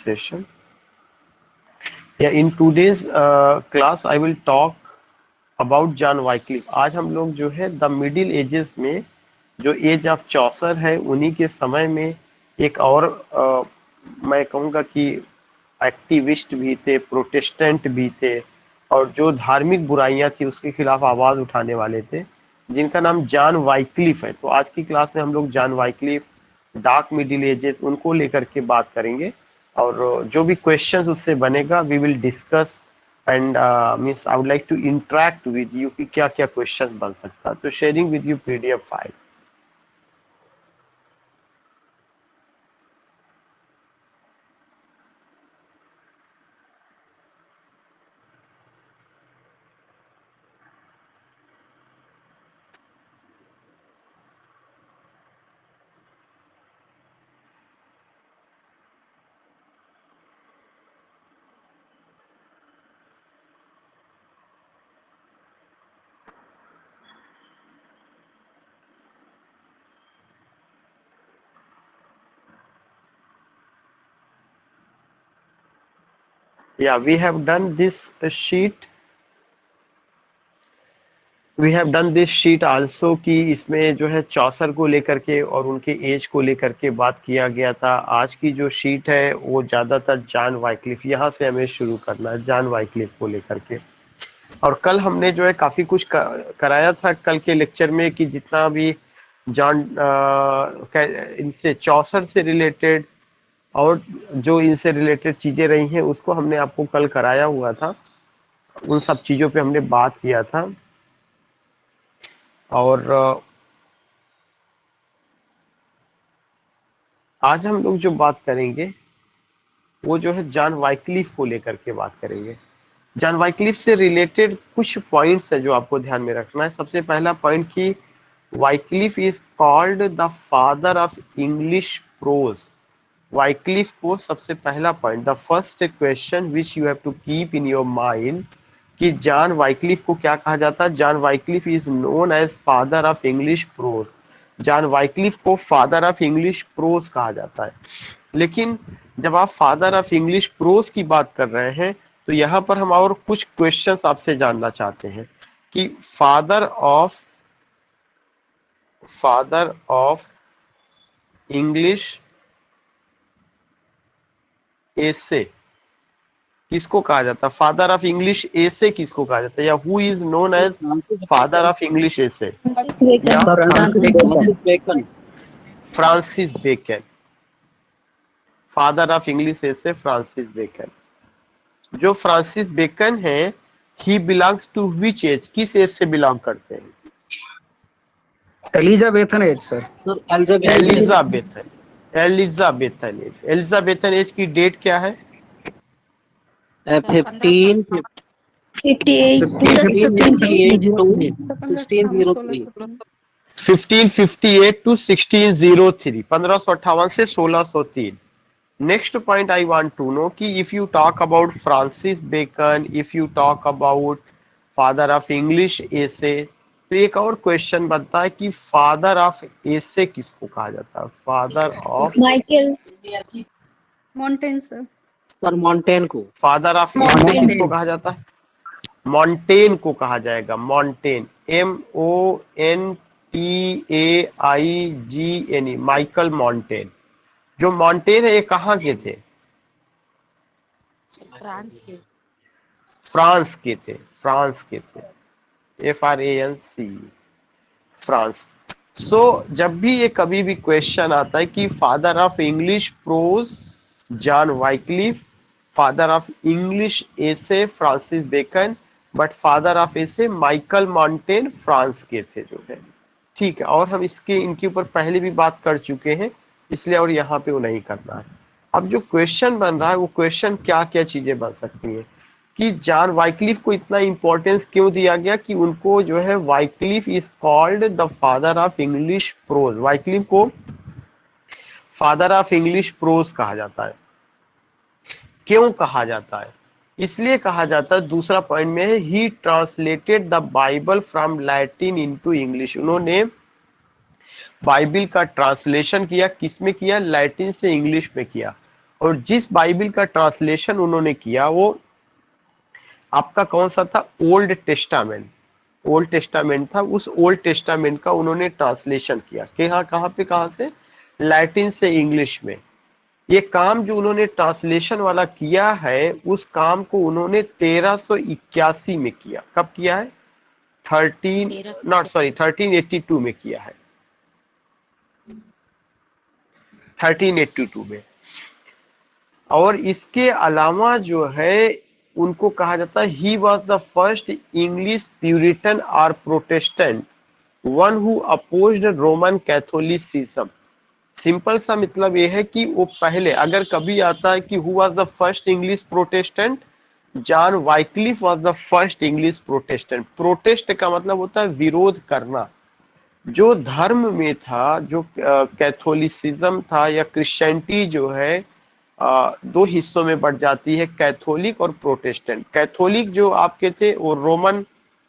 session. Yeah, in today's class I will talk about John Wycliffe. आज हम लोग जो है द मिडिल एजेस में जो एज ऑफ चौसर है उन्हीं के समय में एक और मैं कहूँगा कि एक्टिविस्ट भी थे, प्रोटेस्टेंट भी थे और जो धार्मिक बुराइयां थी उसके खिलाफ आवाज उठाने वाले थे, जिनका नाम जॉन वाइक्लिफ है। तो आज की क्लास में हम लोग John Wycliffe, dark middle ages, उनको लेकर के बात करेंगे और जो भी क्वेश्चंस उससे बनेगा we will discuss and means I would like to interact with you कि क्या क्या क्वेश्चन बन सकता है। तो sharing with you PDF file. Yeah, we have done this sheet. We have done this sheet also कि इसमें जो है चौसर को लेकर के और उनके एज को लेकर के बात किया गया था। आज की जो शीट है वो ज्यादातर जॉन वाइक्लिफ, यहाँ से हमें शुरू करना है जॉन वाइक्लिफ को लेकर के। और कल हमने जो है काफी कुछ कराया था कल के लेक्चर में कि जितना भी जॉन इनसे चौसर से रिलेटेड और जो इनसे रिलेटेड चीजें रही हैं उसको हमने आपको कल कराया हुआ था। उन सब चीजों पे हमने बात किया था और आज हम लोग जो बात करेंगे वो जो है जॉन वाइक्लिफ को लेकर के बात करेंगे। जॉन वाइक्लिफ से रिलेटेड कुछ पॉइंट्स है जो आपको ध्यान में रखना है। सबसे पहला पॉइंट कि Wycliffe is called the father of English prose. Wycliffe को सबसे पहला point, the first question which you have to keep in your mind कि जॉन वाइक्लिफ को क्या कहा जाता है। John Wycliffe is known as father of English prose. John Wycliffe को फादर ऑफ इंग्लिश प्रोज कहा जाता है। लेकिन जब आप फादर ऑफ इंग्लिश प्रोज की बात कर रहे हैं तो यहाँ पर हम और कुछ क्वेश्चंस आपसे जानना चाहते हैं कि फादर ऑफ इंग्लिश एसे किसको कहा जाता है। फादर ऑफ इंग्लिश एसे किसको कहा जाता है, या who is known as father of English essay. Francis Bacon. Father of English essay Francis Bacon. जो फ्रांसिस बेकन है he belongs to which age, किस एज से बिलोंग करते हैं। Elizabethan age sir. Elizabethan age. Elizabethan age की date क्या है। 1558 to 1603, 1558 से 1603। Next point I want to know कि if you talk about Francis Bacon, if you talk about father of English एसे, तो एक और क्वेश्चन बनता है कि फादर ऑफ एसे किसको कहा जाता है। फादर ऑफ माइकल मॉन्टेन सर मॉन्टेन को। फादर ऑफ एसे किसको कहा जाता है। मॉन्टेन को कहा जाएगा। मॉन्टेन, MONTAIGNE, माइकल मॉन्टेन। जो मॉन्टेन है ये कहाँ के थे। फ्रांस के थे। FRANC, France. सो जब भी ये कभी भी क्वेश्चन आता है कि father of English prose John Wycliffe, father of English essay Francis Bacon, but father of essay Michael Montaigne France के थे जो है। ठीक है, और हम इनके ऊपर पहले भी बात कर चुके हैं इसलिए और यहाँ पे वो नहीं करना है। अब जो क्वेश्चन बन रहा है वो क्वेश्चन क्या क्या चीजें बन सकती हैं कि जॉन वाइक्लिफ को इतना इंपॉर्टेंस क्यों दिया गया कि उनको जो है Wycliffe is called the father of English prose. Wycliffe को फादर ऑफ इंग्लिश प्रोज कहा जाता है। क्यों कहा जाता है, इसलिए कहा जाता है, दूसरा पॉइंट में है ही translated the Bible from Latin into English. उन्होंने बाइबल का ट्रांसलेशन किया, किसमें किया, लैटिन से इंग्लिश में किया। और जिस बाइबल का ट्रांसलेशन उन्होंने किया वो आपका कौन सा था, ओल्ड टेस्टामेंट। ओल्ड टेस्टामेंट था, उस ओल्ड टेस्टामेंट का उन्होंने ट्रांसलेशन किया कि हाँ कहाँ पे, कहाँ से, लैटिन से इंग्लिश में। ये काम जो उन्होंने ट्रांसलेशन वाला किया है, उस काम को उन्होंने 1381 में किया। कब किया है? 1382 में किया है, 1382 में। और इसके अलावा जो है उनको कहा जाता है he was the first English Puritan और Protestant one who opposed Roman Catholicism. Simple सा मतलब ये है कि वो पहले, अगर कभी आता है कि who was the first English Protestant, John Wycliffe was the first English Protestant. Protest का मतलब होता है विरोध करना। जो धर्म में था, जो कैथोलिसिज्म था या क्रिश्चियनिटी जो है, दो हिस्सों में बढ़ जाती है, कैथोलिक और प्रोटेस्टेंट। कैथोलिक जो आपके थे वो रोमन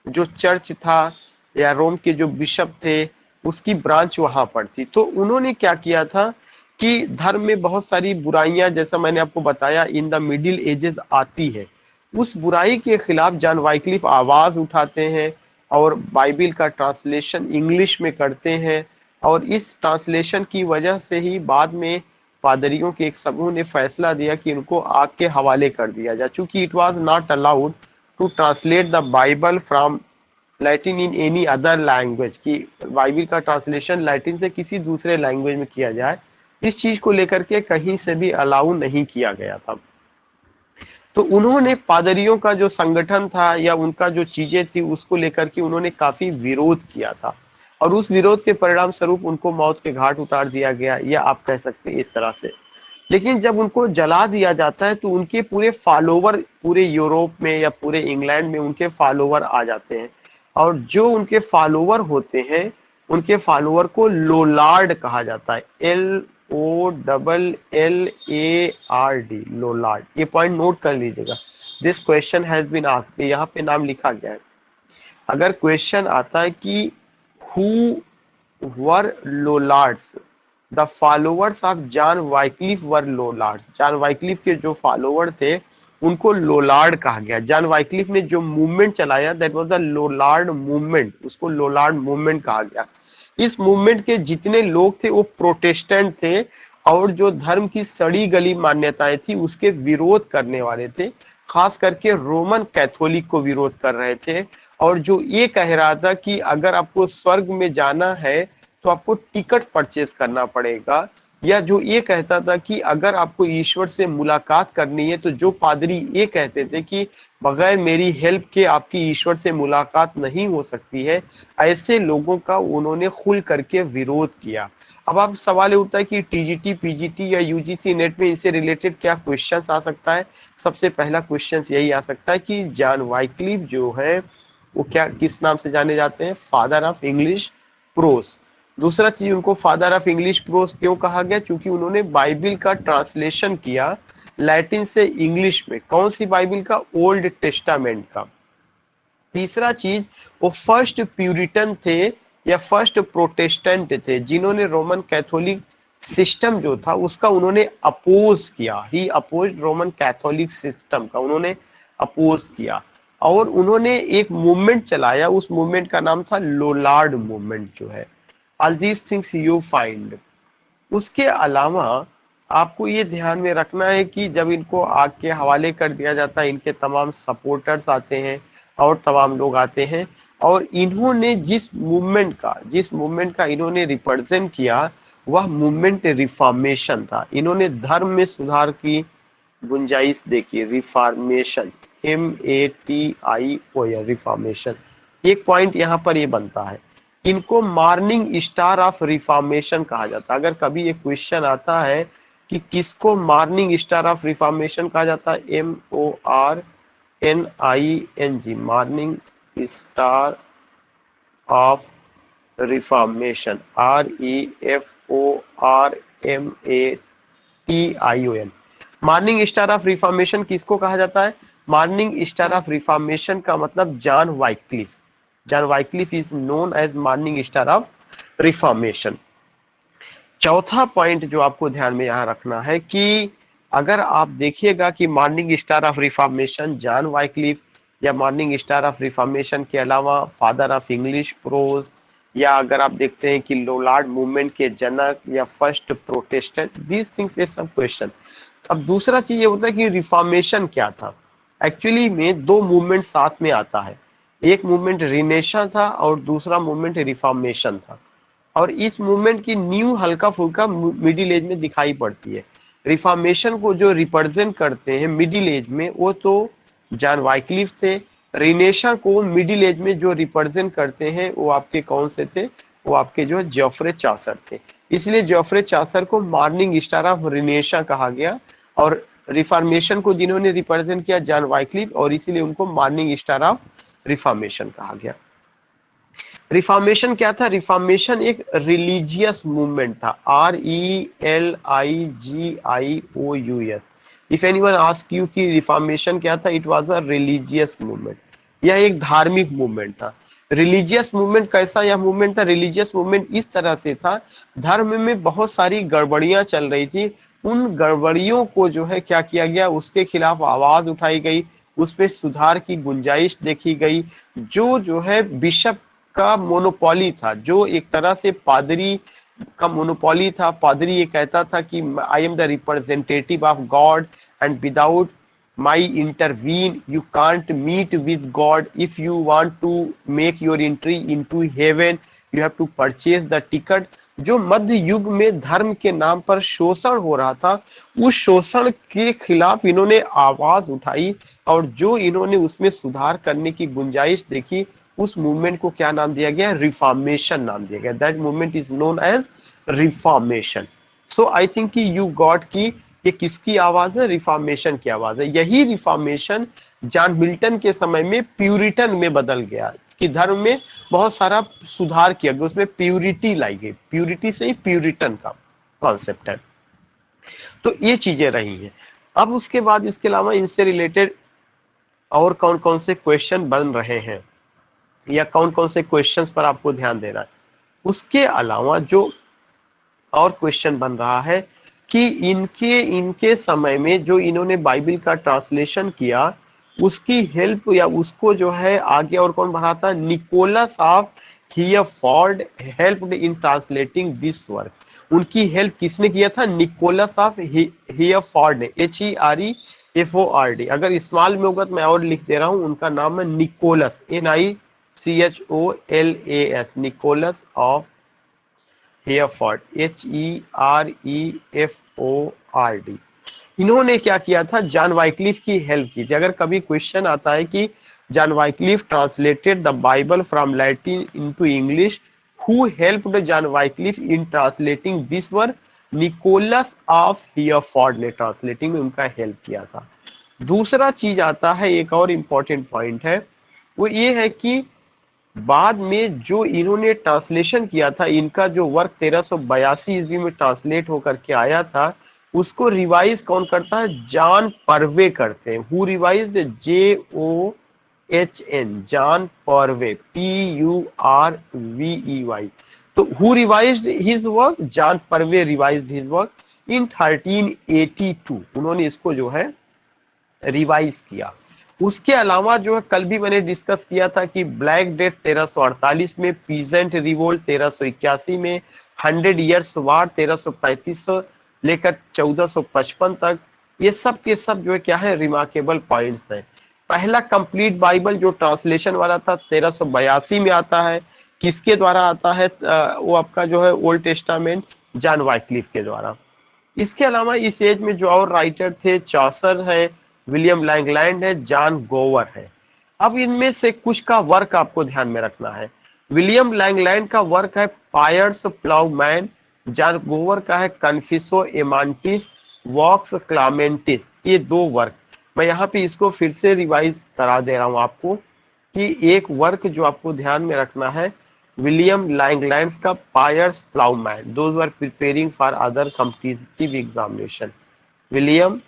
जो चर्च था या रोम के जो बिशप थे उसकी ब्रांच वहां पर थी। तो उन्होंने क्या किया था कि धर्म में बहुत सारी बुराइयां, जैसा मैंने आपको बताया, इन द मिडिल एजेस आती है। उस बुराई के खिलाफ जॉन वाइक्लिफ आवाज उठाते हैं और बाइबल का ट्रांसलेशन इंग्लिश में करते हैं। और इस ट्रांसलेशन की वजह से ही बाद में पादरियों के एक समूह ने फैसला दिया कि इनको आग के हवाले कर दिया जाए, चूंकि it was not allowed to translate the Bible from Latin in any other language, कि बाइबल का ट्रांसलेशन लैटिन से किसी दूसरे लैंग्वेज में किया जाए, इस चीज को लेकर के कहीं से भी अलाउ नहीं किया गया था। तो उन्होंने पादरियों का जो संगठन था या उनका जो चीजें थी उसको लेकर के उन्होंने काफी विरोध किया था, और उस विरोध के परिणाम स्वरूप उनको मौत के घाट उतार दिया गया, या आप कह सकते हैं इस तरह से। लेकिन जब उनको जला दिया जाता है तो उनके पूरे फॉलोवर पूरे यूरोप में या पूरे इंग्लैंड में उनके फॉलोवर आ जाते हैं, और जो उनके फॉलोवर होते हैं उनके फॉलोवर को लोलार्ड कहा जाता है, LOLLARD, लोलार्ड। ये पॉइंट नोट कर लीजिएगा, this question has been asked, यहाँ पे नाम लिखा गया है। अगर क्वेश्चन आता है कि who were Lollards, the followers of John Wycliffe were Lollards, John Wycliffe के जो फॉलोवर थे उनको लोलार्ड कहा गया। जॉन वाइक्लिफ ने जो मूवमेंट चलाया दैट वाज द लोलार्ड मूवमेंट, उसको लोलार्ड मूवमेंट कहा गया। इस मूवमेंट के जितने लोग थे वो प्रोटेस्टेंट थे, और जो धर्म की सड़ी गली मान्यताएं थी उसके विरोध करने वाले थे, खास करके रोमन कैथोलिक को विरोध कर रहे थे। और जो ये कह रहा था कि अगर आपको स्वर्ग में जाना है तो आपको टिकट परचेज करना पड़ेगा, या जो ये कहता था कि अगर आपको ईश्वर से मुलाकात करनी है, तो जो पादरी ये कहते थे कि बगैर मेरी हेल्प के आपकी ईश्वर से मुलाकात नहीं हो सकती है, ऐसे लोगों का उन्होंने खुल करके विरोध किया। अब आप सवाल उठता है कि टीजीटी, पीजीटी या यूजीसी नेट में इनसे रिलेटेड क्या क्वेश्चंस आ सकता है। सबसे पहला क्वेश्चन यही आ सकता है कि जॉन वाइक्लिफ जो है वो क्या, किस नाम से जाने जाते हैं, फादर ऑफ इंग्लिश प्रोस। दूसरा चीज, उनको फादर ऑफ इंग्लिश प्रोस क्यों कहा गया, क्योंकि उन्होंने बाइबल का ट्रांसलेशन किया लैटिन से इंग्लिश में। कौन सी बाइबल का? ओल्ड टेस्टामेंट का। तीसरा चीज, वो फर्स्ट प्यूरिटन थे या फर्स्ट प्रोटेस्टेंट थे जिन्होंने रोमन कैथोलिक सिस्टम जो था उसका उन्होंने अपोज किया। ही अपोज रोमन कैथोलिक सिस्टम का उन्होंने अपोज किया, और उन्होंने एक मूवमेंट चलाया, उस मूवमेंट का नाम था लोलार्ड मूवमेंट जो है। All these things you find. उसके अलावा आपको ये ध्यान में रखना है कि जब इनको आग के हवाले कर दिया जाता है, इनके तमाम सपोर्टर्स आते हैं और तमाम लोग आते हैं, और इन्होंने जिस मूवमेंट का इन्होंने रिप्रेजेंट किया वह मूवमेंट रिफॉर्मेशन था। इन्होंने धर्म में सुधार की गुंजाइश देखी, रिफॉर्मेशन, MATIO, रिफॉर्मेशन। एक पॉइंट यहाँ पर ये बनता है, इनको मॉर्निंग स्टार ऑफ रिफॉर्मेशन कहा जाता है। अगर कभी ये क्वेश्चन आता है कि किसको मॉर्निंग स्टार ऑफ रिफॉर्मेशन कहा जाता है, MORNING, morning star of reformation, REFORMATION। Morning star of reformation किसको कहा जाता है? मॉर्निंग स्टार ऑफ रिफॉर्मेशन का मतलब John Wycliffe. John Wycliffe is known as morning star of reformation. चौथा पॉइंट जो आपको ध्यान में यहां रखना है कि अगर आप देखिएगा कि morning star of reformation John Wycliffe, या मॉर्निंग स्टार ऑफ रिफॉर्मेशन के अलावा फादर ऑफ इंग्लिश प्रोज, या अगर आप देखते हैं कि लोलार्ड मूवमेंट के जनक या फर्स्ट प्रोटेस्टेंट, दीज थिंग्स, ये सब क्वेश्चन। अब दूसरा चीज ये होता है कि रिफॉर्मेशन क्या था। एक्चुअली में दो मूवमेंट साथ में आता है, एक मूवमेंट रिनेशन था और दूसरा मूवमेंट रिफॉर्मेशन था। और इस मूवमेंट की न्यू हल्का फुल्का मिडिल एज में दिखाई पड़ती है। रिफॉर्मेशन को जो रिप्रेजेंट करते हैं मिडिल एज में वो तो जॉन वाइक्लिफ थे। रिनेशा को मिडिल एज में जो रिप्रेजेंट करते हैं वो आपके कौन से थे, वो आपके जो जेफरे चासर थे। इसलिए जेफरे चासर को मॉर्निंग स्टार ऑफ रिनेशा कहा गया, और रिफॉर्मेशन को जिन्होंने रिप्रेजेंट किया जॉन वाइक्लिफ, और इसीलिए उनको मॉर्निंग स्टार ऑफ रिफॉर्मेशन कहा गया। रिफॉर्मेशन क्या था? रिफॉर्मेशन एक रिलीजियस मूवमेंट था, RELIGIOUS। If anyone ask you कि रिफॉर्मेशन क्या था, it was a religious movement. यह एक धार्मिक मूवमेंट था। रिलीजियस मूवमेंट कैसा यह मूवमेंट था? रिलीजियस मूवमेंट इस तरह से था, धर्म में बहुत सारी गड़बड़ियां चल रही थी, उन गड़बड़ियों को जो है क्या किया गया, उसके खिलाफ आवाज उठाई गई, उस पर सुधार की गुंजाइश देखी गई। जो है बिशप का मोनोपोली था, जो एक तरह से पादरी का मोनोपोली था। पादरी ये कहता था कि I am the representative of God and without my intervene you can't meet with God. If you want to make your entry into heaven you have to purchase the ticket. जो मध्य युग में धर्म के नाम पर शोषण हो रहा था, उस शोषण के खिलाफ इन्होंने आवाज उठाई, और जो इन्होंने उसमें सुधार करने की गुंजाइश देखी, उस मूवमेंट को क्या नाम दिया गया? रिफॉर्मेशन नाम दिया गया। That movement is known as reformation. So I think कि यू गॉट की ये किसकी आवाज है? रिफॉर्मेशन की आवाज है। यही रिफॉर्मेशन जॉन मिल्टन के समय में प्यूरिटन में बदल गया, कि धर्म में बहुत सारा सुधार किया गया, उसमें प्यूरिटी लाई गई। प्यूरिटी से ही प्यूरिटन का कॉन्सेप्ट है। तो ये चीजें रही हैं। अब उसके बाद इसके अलावा इनसे रिलेटेड और कौन कौन से क्वेश्चन बन रहे हैं, या कौन कौन से क्वेश्चंस पर आपको ध्यान देना है। उसके अलावा जो और क्वेश्चन बन रहा है कि इनके समय में जो इन्होंने बाइबल का ट्रांसलेशन किया, उसकी हेल्प या उसको जो है आगे और कौन बढ़ा था? Nicholas of Hereford helped in translating this work. उनकी हेल्प किसने किया था? निकोलस ऑफ हियरफोर्ड ने, HEREFORD। अगर स्मॉल में होगा तो मैं और लिख दे रहा हूं, उनका नाम है Nicholas, NICHOLAS, Nicholas of हेयरफोर्ड, HEREFORD। इन्होंने क्या किया था? जॉन वाइक्लिफ की हेल्प की थी। अगर कभी क्वेश्चन आता है कि John Wycliffe translated the Bible from Latin into English, who helped John Wycliffe in translating this work? Nicholas of Hereford ने ट्रांसलेटिंग में उनका हेल्प किया था। दूसरा चीज आता है, एक और इम्पोर्टेंट पॉइंट है, वो ये है कि बाद में जो इन्होंने ट्रांसलेशन किया था, इनका जो वर्क 1382 ईस्वी में ट्रांसलेट होकर के आया था, उसको रिवाइज कौन करता है? जॉन पर्वे करते हैं। Who revised? JOHN, John Purvey, PURVEY। तो who revised his work? John Purvey revised his work in 1382। उन्होंने इसको जो है रिवाइज किया। उसके अलावा जो है कल भी मैंने डिस्कस किया था कि ब्लैक डेथ 1348 में, पीजेंट रिवोल्ट 1381 में, 100 ईयर्स वार 1335 से लेकर 1455 तक, ये सब के सब जो है क्या है? रिमार्केबल पॉइंट्स हैं। पहला कंप्लीट बाइबल जो ट्रांसलेशन वाला था 1382 में आता है। किसके द्वारा आता है? वो आपका जो है ओल्ड टेस्टामेंट जॉन वाइक्लिफ के द्वारा। इसके अलावा इस एज में जो और राइटर थे, चॉसर है, विलियम लैंगलैंड है, जॉन गोवर है। अब इनमें से कुछ का वर्क आपको ध्यान में रखना है। विलियम लैंगलैंड का वर्क है पायर्स प्लाउमैन, जॉन गोवर का है कन्फिसो एमांटिस वॉक्स क्लामेंटिस। ये दो वर्क मैं यहाँ पे इसको फिर से रिवाइज करा दे रहा हूँ आपको, कि एक वर्क जो आपको ध्यान में रखना है, विलियम लैंगलैंड का Piers Plowman, those were preparing for other competitive examination. William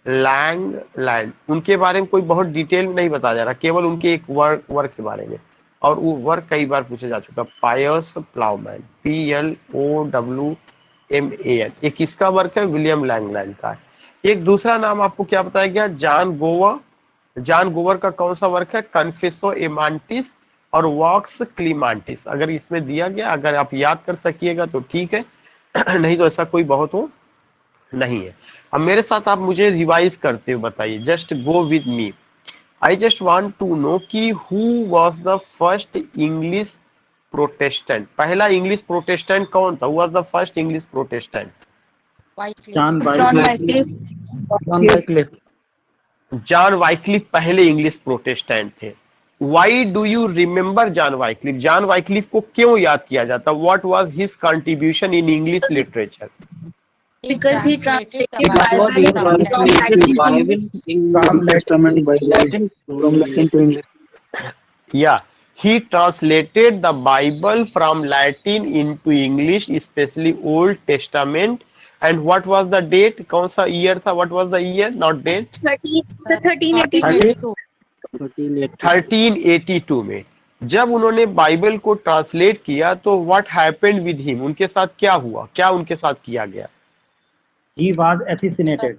Langland, उनके बारे में कोई बहुत डिटेल में नहीं बताया जा रहा, केवल उनके एक वर्क के बारे में, और वो वर्क कई बार पूछा जा चुका। पायर्स प्लाउमैन, PLOWMAN, ये किसका वर्क है? विलियम लैंगलैंड का है। एक दूसरा नाम आपको क्या बताया गया, जॉन गोवर। जॉन गोवर का कौन सा वर्क है, कन्फेसो एमांटिस और वॉक्स क्लीमांटिस। अगर इसमें दिया गया, अगर आप याद कर सकिएगा तो ठीक है, नहीं तो ऐसा कोई बहुत हो नहीं है। अब मेरे साथ आप मुझे रिवाइज करते हुए बताइए, just go with me. I just want to know कि who was the first English Protestant. पहला इंग्लिश प्रोटेस्टेंट कौन था, who was the first English Protestant? John John Wycliffe. Wycliffe. John Wycliffe. John Wycliffe पहले English Protestant थे। Why do you remember John Wycliffe? John Wycliffe को क्यों याद किया जाता? What was his contribution in English literature? Because he translated Because he Bible from translated Latin to Bible English. from Testament by Latin from Latin to English. Yeah, he translated the Bible from Latin into English, especially Old Testament. And what was the date? कौन सा year था? What was the year? Not date. 1382. 1382 में जब उन्होंने Bible को translate किया तो what happened with him, उनके साथ क्या हुआ, क्या उनके साथ किया गया? He was assassinated.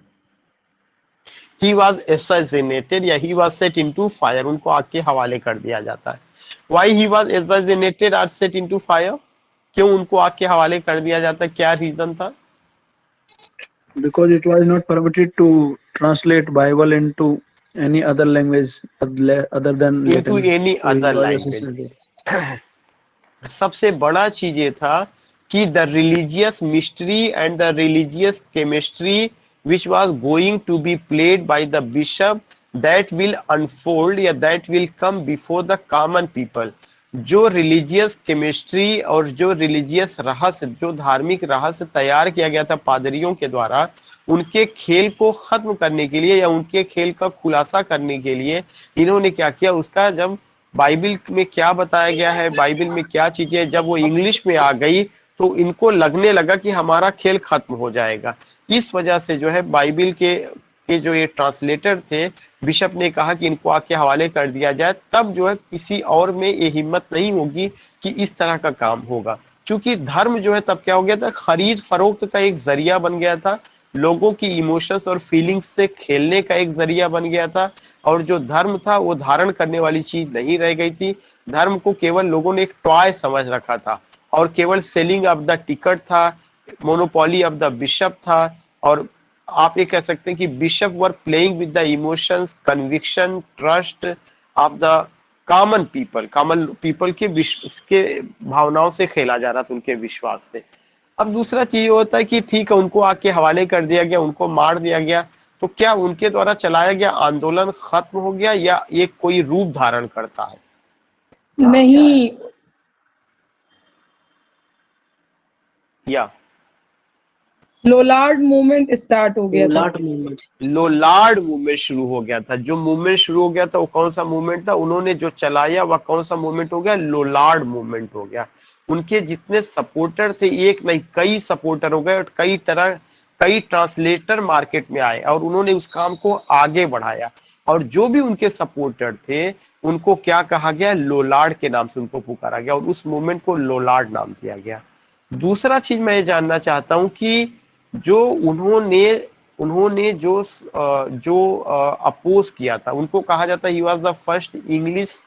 He was assassinated या he was set into fire, उनको आग के हवाले कर दिया जाता है। वाई ही वॉज assassinated और सेट इनटू फायर, क्यों उनको आग के हवाले कर दिया जाता है, क्या रीजन था? Because it was not permitted to translate Bible into any other language other than into Latin. Any So he other was language. assassinated. सबसे बड़ा चीज ये था कि the religious mystery and the religious chemistry which was going to be played by the bishop that will unfold या that will come before the common people। जो religious chemistry और जो रिलीजियस रहस्य, जो धार्मिक रहस्य तैयार किया गया था पादरियों के द्वारा, उनके खेल को खत्म करने के लिए या उनके खेल का खुलासा करने के लिए इन्होंने क्या किया, उसका जब बाइबल में क्या बताया गया है, बाइबल में क्या चीजें, जब वो इंग्लिश में आ गई तो इनको लगने लगा कि हमारा खेल खत्म हो जाएगा। इस वजह से जो है बाइबल के जो ये ट्रांसलेटर थे, बिशप ने कहा कि इनको आके हवाले कर दिया जाए। तब जो है किसी और में ये हिम्मत नहीं होगी कि इस तरह का काम होगा, क्योंकि धर्म जो है तब क्या हो गया था, खरीद फरोख्त का एक जरिया बन गया था, लोगों की इमोशंस और फीलिंग्स से खेलने का एक जरिया बन गया था। और जो धर्म था वो धारण करने वाली चीज नहीं रह गई थी। धर्म को केवल लोगों ने एक टॉय समझ रखा था और केवल सेलिंग ऑफ द टिकट था, मोनोपोली ऑफ द बिशप था। और आप ये कह सकते हैं कि bishop were playing with the emotions, conviction, trust of the common people के भावनाओं से खेला जा रहा था, उनके विश्वास से। अब दूसरा चीज होता है कि ठीक है, उनको आके हवाले कर दिया गया, उनको मार दिया गया, तो क्या उनके द्वारा चलाया गया आंदोलन खत्म हो गया या ये कोई रूप धारण करता है? नहीं, या लोलार्ड मूवमेंट स्टार्ट हो गया था। लोलार्ड मूवमेंट शुरू हो गया था। जो मूवमेंट शुरू हो गया था वो कौन सा मूवमेंट था, उन्होंने जो चलाया वह कौन सा मूवमेंट हो गया, लोलार्ड मूवमेंट हो गया। उनके जितने सपोर्टर थे, एक नहीं कई सपोर्टर हो गए और कई ट्रांसलेटर मार्केट में आए और उन्होंने उस काम को आगे बढ़ाया। और जो भी उनके सपोर्टर थे उनको क्या कहा गया, लोलार्ड के नाम से उनको पुकारा गया और उस मूवमेंट को लोलार्ड नाम दिया गया। दूसरा चीज मैं ये जानना चाहता हूं कि जो उन्होंने जो अपोज किया था, उनको कहा जाता है ही was the first English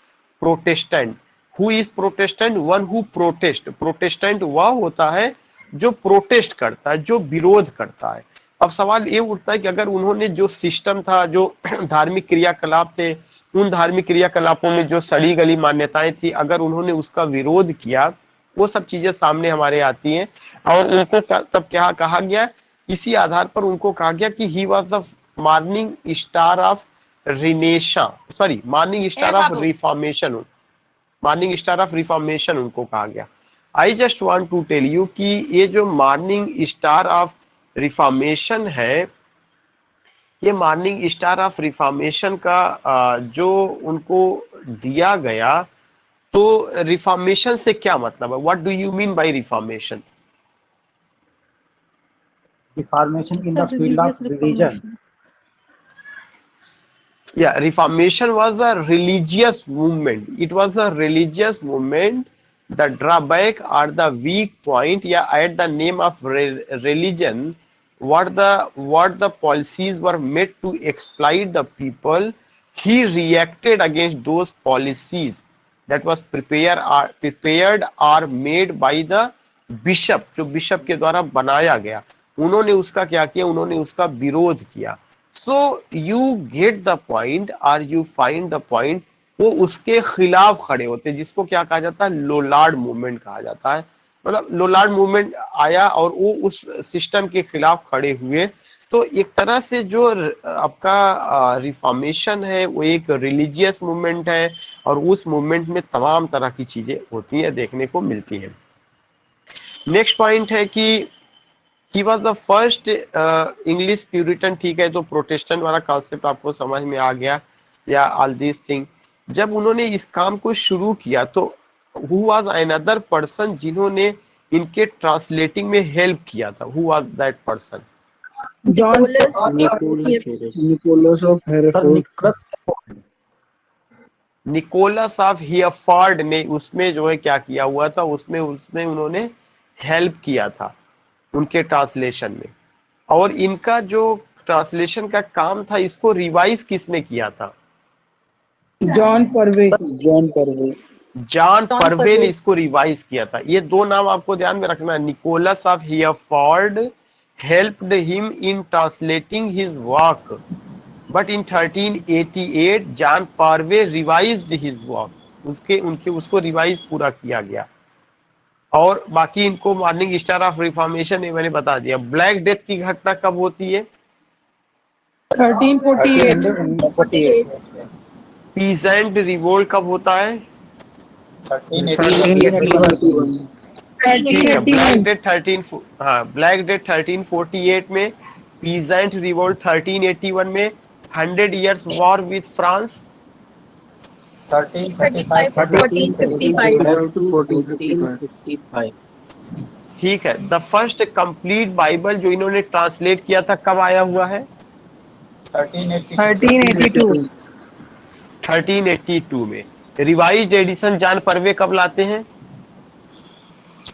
Protestant. Who is Protestant? One who protest. Protestant वह होता है जो प्रोटेस्ट करता है, जो विरोध करता है। अब सवाल ये उठता है कि अगर उन्होंने जो सिस्टम था, जो धार्मिक क्रियाकलाप थे, उन धार्मिक क्रियाकलापों में जो सड़ी गली मान्यताएं थी, अगर उन्होंने उसका विरोध किया, वो सब चीजें सामने हमारे आती हैं। और उनको तब क्या कहा गया, इसी आधार पर उनको कहा गया कि he was the morning star of morning star of reformation. Morning star of reformation उनको कहा गया। I just want to tell you कि ये जो मॉर्निंग स्टार ऑफ रिफॉर्मेशन है, ये मॉर्निंग स्टार ऑफ रिफॉर्मेशन का जो उनको दिया गया, तो रिफॉर्मेशन से क्या मतलब है? What do you mean bye reformation? Reformation in the field of religion. Yeah, Reformation was a religious movement. It was a religious movement. The drawback or the weak point, yeah, at the name of religion, what the policies were made to exploit the people, he reacted against those policies that was prepared or made by the bishop, जो bishop के द्वारा बनाया गया, उन्होंने उसका क्या किया, उन्होंने उसका विरोध किया. So you get the point और यू फाइंड द पॉइंट. वो उसके खिलाफ खड़े होते हैं, जिसको क्या कहा जाता है, लोलार्ड मूवमेंट कहा जाता है. मतलब लोलार्ड मूवमेंट आया और वो उस सिस्टम के खिलाफ खड़े हुए. तो एक तरह से जो आपका रिफॉर्मेशन है वो एक रिलीजियस मूवमेंट है, और उस मूवमेंट में तमाम तरह की चीजें होती है, देखने को मिलती हैं. नेक्स्ट पॉइंट है कि ही was the first English Puritan. ठीक है, तो प्रोटेस्टेंट वाला कॉन्सेप्ट आपको समझ में आ गया, या ऑल दिस थिंग. जब उन्होंने इस काम को शुरू किया तो हु वाज अनदर पर्सन जिन्होंने इनके ट्रांसलेटिंग में हेल्प किया था, who was that person? John Nicholas of Hereford. Nicholas of Hereford ने उसमें जो है क्या किया हुआ था, उसमें उन्होंने हेल्प किया था उनके ट्रांसलेशन में. और इनका जो ट्रांसलेशन का काम था, इसको रिवाइज किसने किया था? John Purvey. जॉन पर्वे ने इसको रिवाइज किया था. ये दो नाम आपको ध्यान में रखना. Nicholas of Hereford helped him in translating his work, but in 1388 John Purvey revised his work. उसको रिवाइज पूरा किया गया. और बाकी इनको मॉर्निंग स्टार ऑफ रिफॉर्मेशन ने मैंने बता दिया. ब्लैक डेथ की घटना कब होती है? 1348. पीजेंट रिवोल्ट कब होता है? 1381. ठीक है, ब्लैक डेथ 1348 में, पीजेंट रिवोल्ट 1381 में, 100 इयर्स वॉर विथ फ्रांस 1455. ठीक है. द फर्स्ट कंप्लीट बाइबल जो इन्होंने ट्रांसलेट किया था कब आया हुआ है? 1382 में. रिवाइज्ड एडिशन जॉन पर्वे कब लाते हैं?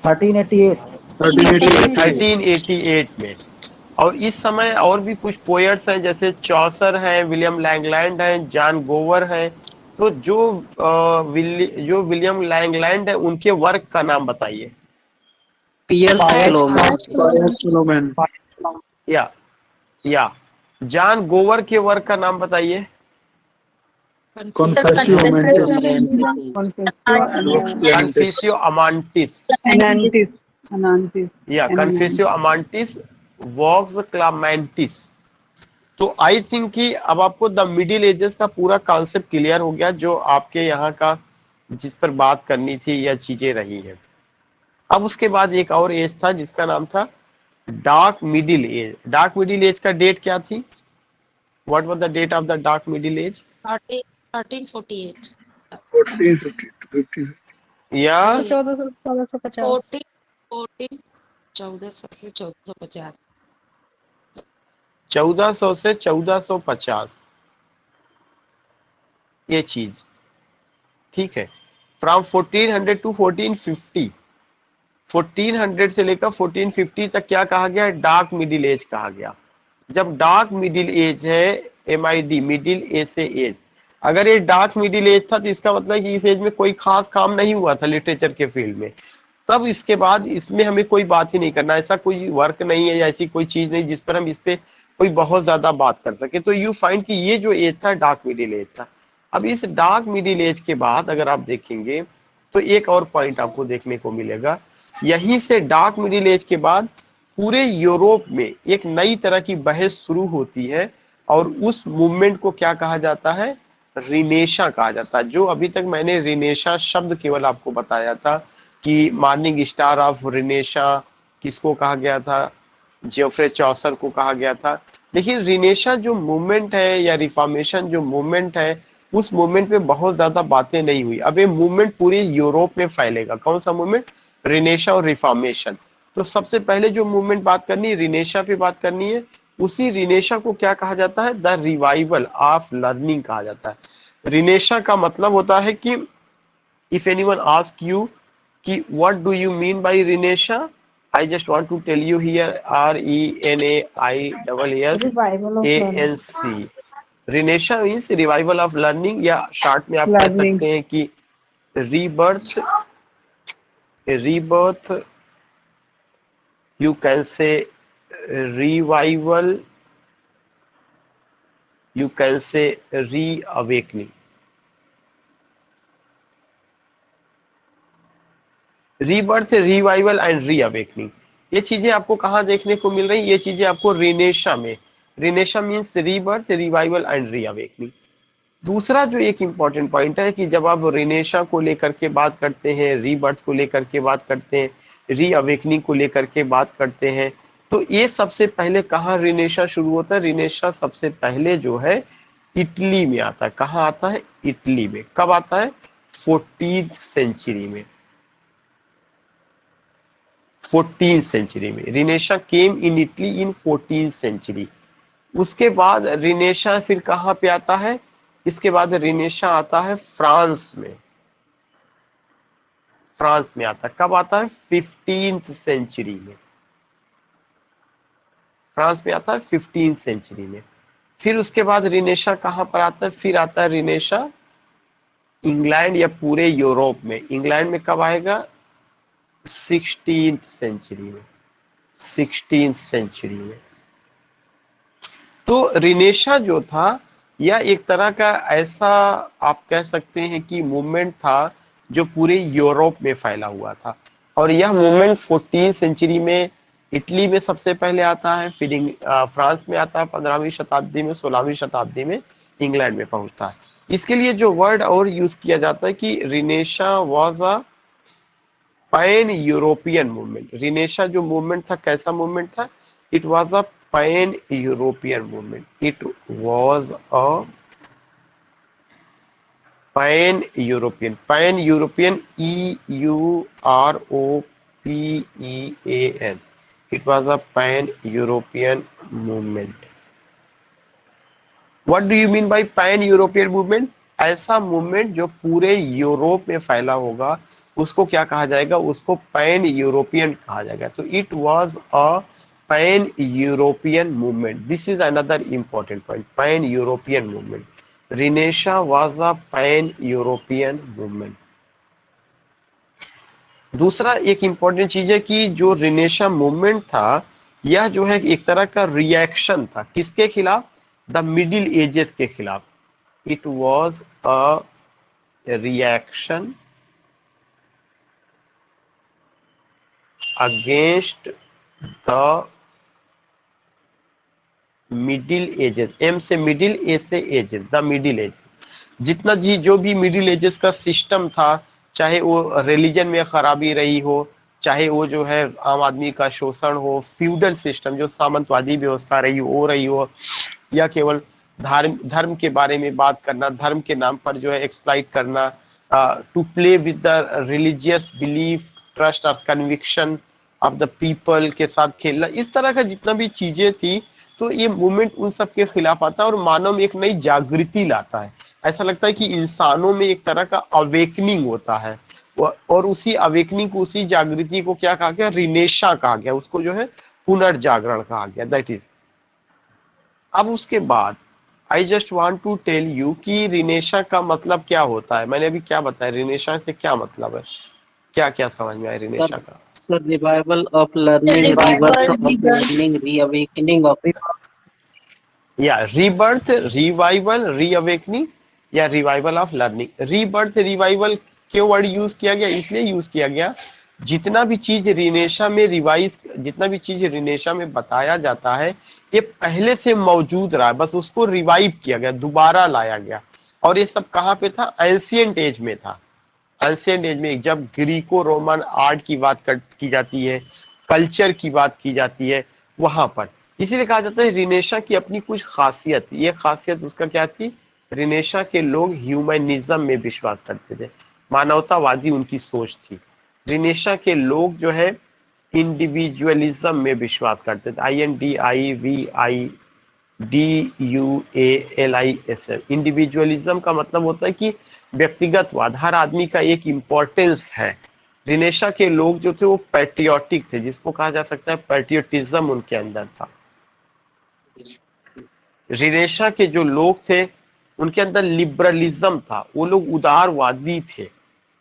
1388 में. और इस समय और भी कुछ पोएट्स हैं, जैसे चौसर हैं, विलियम लैंगलैंड हैं, जॉन गोवर हैं. तो जो विलियम लैंगलैंड है, उनके वर्क का नाम बताइए. Piers Sloman. या जॉन गोवर के वर्क का नाम बताइए. कन्फेसियो अमांटिस. या कन्फेसियो अमांटिस, वॉक्स क्लामेंटिस. तो आई थिंक कि अब आपको द मिडिल एजेस का पूरा कॉन्सेप्ट क्लियर हो गया, जो आपके यहाँ का जिस पर बात करनी थी या चीजें रही है. अब उसके बाद एक और एज था जिसका नाम था dark middle age. Dark middle age का डेट क्या थी? What was the date of the dark middle age? 1348. 1450. या 1450. 1400 से 1450. 1400 से 1450 ये चीज. ठीक है. फ्रॉम 1400 टू 1450, 1400 से लेकर 1450 तक क्या कहा गया? डार्क मिडिल एज कहा गया. जब डार्क मिडिल एज है, MID, मिडिल एज से एज, अगर ये डार्क मिडिल एज था तो इसका मतलब कि इस एज में कोई खास काम नहीं हुआ था लिटरेचर के फील्ड में. तब इसके बाद इसमें हमें कोई बात ही नहीं करना, ऐसा कोई वर्क नहीं है या ऐसी कोई चीज नहीं जिस पर हम इस पे कोई बहुत ज्यादा बात कर सके. तो यू फाइंड कि ये जो एज था डार्क मिडिल एज था. अब इस डार्क मिडिल एज के बाद अगर आप देखेंगे तो एक और पॉइंट आपको देखने को मिलेगा. यहीं से डार्क मिडिल एज के बाद पूरे यूरोप में एक नई तरह की बहस शुरू होती है, और उस मूवमेंट को क्या कहा जाता है? रिनेशा कहा जाता है. जो अभी तक मैंने रिनेशा शब्द केवल आपको बताया था कि मॉर्निंग स्टार ऑफ रिनेशा किसको कहा गया था? जेफ्रे चौसर को कहा गया था. लेकिन रिनेशा जो मूवमेंट है या रिफॉर्मेशन जो मूवमेंट है, उस मूवमेंट में बहुत ज्यादा बातें नहीं हुई. अब ये मूवमेंट पूरे यूरोप में फैलेगा. कौन सा मूवमेंट? रिनेशा और रिफॉर्मेशन. तो सबसे पहले जो मूवमेंट बात करनी है, रिनेशा पे बात करनी है. उसी रिनेशा को क्या कहा जाता है? द रिवाइवल ऑफ लर्निंग कहा जाता है. रिनेशा का मतलब होता है कि इफ एनीवन आस्क यू कि what do you mean by renaissance, I just want to tell you here RENAISS Revival of learning. ANC. Renesha means revival of learning, या शॉर्ट में आप कह Learning. सकते हैं कि rebirth, you can say revival, you can say reawakening. Rebirth, revival and reawakening, ये चीजें आपको कहाँ देखने को मिल रही? ये चीजें आपको रिनेशा में। Renaissance means rebirth, revival and reawakening. दूसरा जो एक इम्पॉर्टेंट पॉइंट है कि जब आप रिनेशा को लेकर के बात करते हैं, रीबर्थ को लेकर के बात करते हैं, रीअवेकनिंग को लेकर के बात करते हैं, तो ये सबसे पहले कहाँ रिनेशा शुरू होता है? रिनेशा सबसे पहले जो है इटली में आता है। कहाँ आता है? इटली में। कब आता है? 14th सेंचुरी में। 14th सेंचुरी में रिनेशा came in Italy in 14th century. उसके बाद रिनेशा फिर कहाँ पे आता है? इसके बाद रिनेशा आता है फ्रांस में। फ्रांस में आता है। कब आता है? 15th सेंचुरी में। फ्रांस में आता है 15th सेंचुरी में। फिर उसके बाद रिनेशा कहाँ पर आता है? फिर आता है रिनेशा इंग्लैंड या पूरे यूरोप में। इंग्लैंड में कब आएगा? 16th सेंचुरी में। 16th सेंचुरी में। तो रिनेशा जो था यह एक तरह का ऐसा आप कह सकते हैं कि मूवमेंट था जो पूरे यूरोप में फैला हुआ था, और यह मूवमेंट 14th सेंचुरी में इटली में सबसे पहले आता है, फिर फ्रांस में आता है 15वीं शताब्दी में, 16वीं शताब्दी में इंग्लैंड में पहुंचता है। इसके लिए जो वर्ड और यूज किया जाता है कि renaissance was a pan European movement. Renaissance जो मूवमेंट था कैसा मूवमेंट था? It was a pan European movement. It was a pan European. Pan European, EUROPEAN। It was a pan European movement. What do you mean by pan European movement? ऐसा movement जो पूरे Europe में फैला होगा उसको क्या कहा जाएगा? उसको पैन यूरोपियन कहा जाएगा। तो it was a pan European movement. This is another important point, pan European movement. Renaissance was a pan European movement. दूसरा एक इंपॉर्टेंट चीज है कि जो रिनेशा मूवमेंट था यह जो है एक तरह का रिएक्शन था। किसके खिलाफ? द मिडिल एजेस के खिलाफ। It was a reaction against the middle ages. M से मिडिल, ए से एजेस, द मिडिल एजेस। जितना जी जो भी मिडिल एजेस का सिस्टम था, चाहे वो रिलीजन में खराबी रही हो, चाहे वो जो है आम आदमी का शोषण हो, फ्यूडल सिस्टम जो सामंतवादी व्यवस्था रही हो, या केवल धर्म के बारे में बात करना, धर्म के नाम पर जो है एक्सप्लॉइट करना, to play with the religious belief, trust और कन्विक्शन ऑफ द पीपल के साथ खेलना, इस तरह का जितना भी चीजें थी, तो ये मूवमेंट उन सब के खिलाफ आता है और मानव में एक नई जागृति लाता है। ऐसा लगता है कि इंसानों में एक तरह का अवेकनिंग होता है, और उसी अवेकनिंग को, उसी जागृति को क्या कहा गया? रिनेशा कहा गया। उसको जो है पुनर्जागरण कहा गया। That is. अब उसके बाद I just want to tell you कि रिनेशा का मतलब क्या होता है। मैंने अभी क्या बताया, रिनेशा से क्या मतलब है? क्या क्या समझ में आया रिनेशा का? Sir, revival of learning, rebirth of learning, reawakening of या रीबर्थ, रिवाइवल, रीअवेकनिंग, या revival of learning. Rebirth, revival क्यों वर्ड यूज किया गया? इसलिए यूज किया गया जितना भी चीज रिनेशा में रिवाइज, जितना भी चीज रिनेशा में बताया जाता है ये पहले से मौजूद रहा, बस उसको रिवाइव किया गया, दोबारा लाया गया। और ये सब कहाँ पे था? एंशिएंट एज में था। एंशिएंट एज में जब ग्रीको रोमन आर्ट की बात की जाती है, कल्चर की बात की जाती है, वहां पर इसीलिए कहा जाता है रिनेशा की अपनी कुछ खासियत। ये खासियत उसका क्या थी? रिनेशा के लोग ह्यूमनिज्म में विश्वास करते थे, मानवतावादी उनकी सोच थी। रिनेशा के लोग जो है इंडिविजुअलिज्म में विश्वास करते थे। INDIVIDUALISM। इंडिविजुअलिज्म का मतलब होता है कि व्यक्तिगतवाद, हर आदमी का एक इंपॉर्टेंस है। रिनेशा के लोग जो थे वो पैट्रियोटिक थे, जिसको कहा जा सकता है पैट्रियोटिज्म उनके अंदर था। रिनेशा के जो लोग थे उनके अंदर लिबरलिज्म था, वो लोग उदारवादी थे।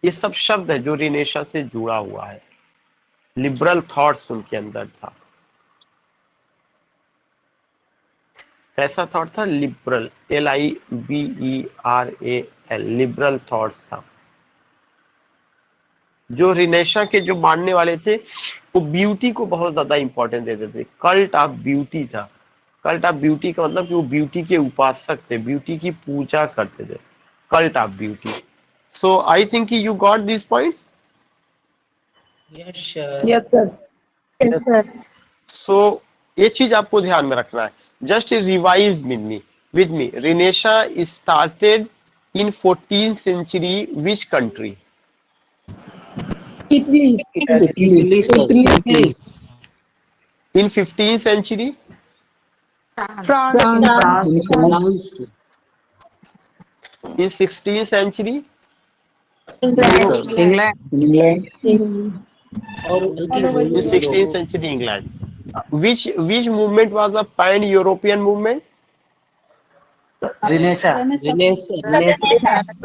ये सब शब्द है जो रिनेशा से जुड़ा हुआ है। लिबरल थॉट्स उनके अंदर था। कैसा थॉट था? लिबरल, LIBERAL, लिबरल थॉट्स था। जो रिनेशा के जो मानने वाले थे वो ब्यूटी को बहुत ज्यादा इंपॉर्टेंस देते थे। कल्ट ऑफ ब्यूटी था। कल्ट ऑफ ब्यूटी का मतलब कि वो ब्यूटी के उपासक थे, ब्यूटी की पूजा करते थे। Cult of beauty. So I think you got this points. Yes, sir. Yes, sir. Yes, sir. So ये चीज आपको ध्यान में रखना है। Just revise with me renaissance started in 14th century which country? Italy. Italy, sir. Italy. In 15th century? France. France. France. In 16th century? England. Sir. England. और In 16th century England. Which movement was a pan-European movement?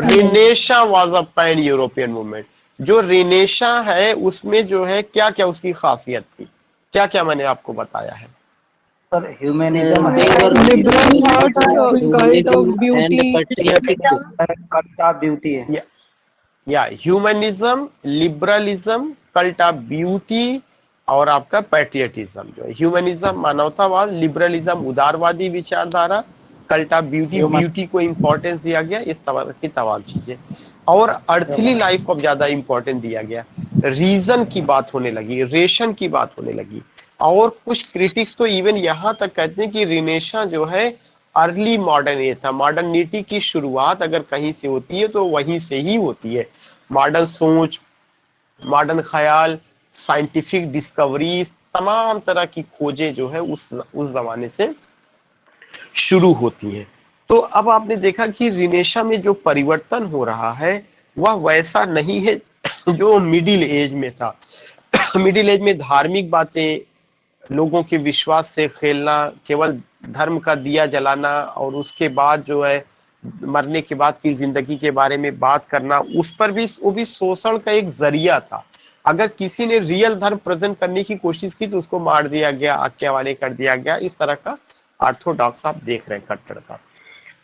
रिनेशा was a pan-European movement. जो रिनेशा है उसमें जो है क्या क्या उसकी खासियत थी, क्या क्या मैंने आपको बताया है? Sir, humanism Liberal thoughts, cult of and beauty. patriotism. cult of beauty है. या humanism, liberalism, cult of beauty और आपका पैट्रियटिज्म। जो है ह्यूमनिज्म मानवतावाद, लिबरलिज्म उदारवादी विचारधारा, कल्ट ऑफ ब्यूटी ब्यूटी को इंपॉर्टेंस दिया गया, इस तरह की तमाम चीजें। और अर्थली लाइफ को ज्यादा इंपॉर्टेंस दिया गया। रीजन की बात होने लगी, रेशन की बात होने लगी। और कुछ क्रिटिक्स तो इवन यहाँ तक कहते हैं कि रिनेशा जो है अर्ली मॉडर्न ये था। मॉडर्निटी की शुरुआत अगर कहीं से होती है तो वहीं से ही होती है। मॉडर्न सोच, मॉडर्न ख्याल, साइंटिफिक डिस्कवरीज, तमाम तरह की खोजें जो है उस जमाने से शुरू होती हैं। तो अब आपने देखा कि रिनेशा में जो परिवर्तन हो रहा है वह वैसा नहीं है जो मिडिल एज में था। मिडिल एज में धार्मिक बातें, लोगों के विश्वास से खेलना, केवल धर्म का दिया जलाना और उसके बाद जो है मरने के बाद की जिंदगी के बारे में बात करना, उस पर भी वो भी शोषण का एक जरिया था। अगर किसी ने रियल धर्म प्रेजेंट करने की कोशिश की तो उसको मार दिया गया, आज्ञावाले कर दिया गया। इस तरह का ऑर्थोडॉक्स आप देख रहे हैं, कट्टर का।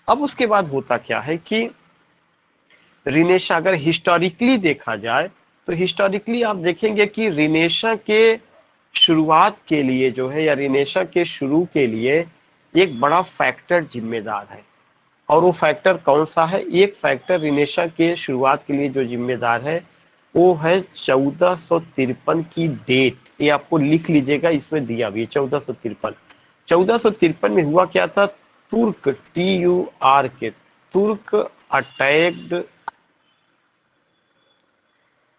अब उसके बाद होता क्या है कि रिनेशा अगर हिस्टोरिकली देखा जाए तो हिस्टोरिकली आप देखेंगे कि रिनेशा के शुरुआत के लिए जो है या रिनेशा के शुरू के लिए एक बड़ा फैक्टर जिम्मेदार है। और वो फैक्टर कौन सा है? एक फैक्टर रिनेशा के शुरुआत के लिए जो जिम्मेदार है वो है 1453 की डेट। ये आपको लिख लीजिएगा, इसमें दिया भी 1453। 1453 में हुआ क्या था? तुर्क, TURK, तुर्क अटैक्ड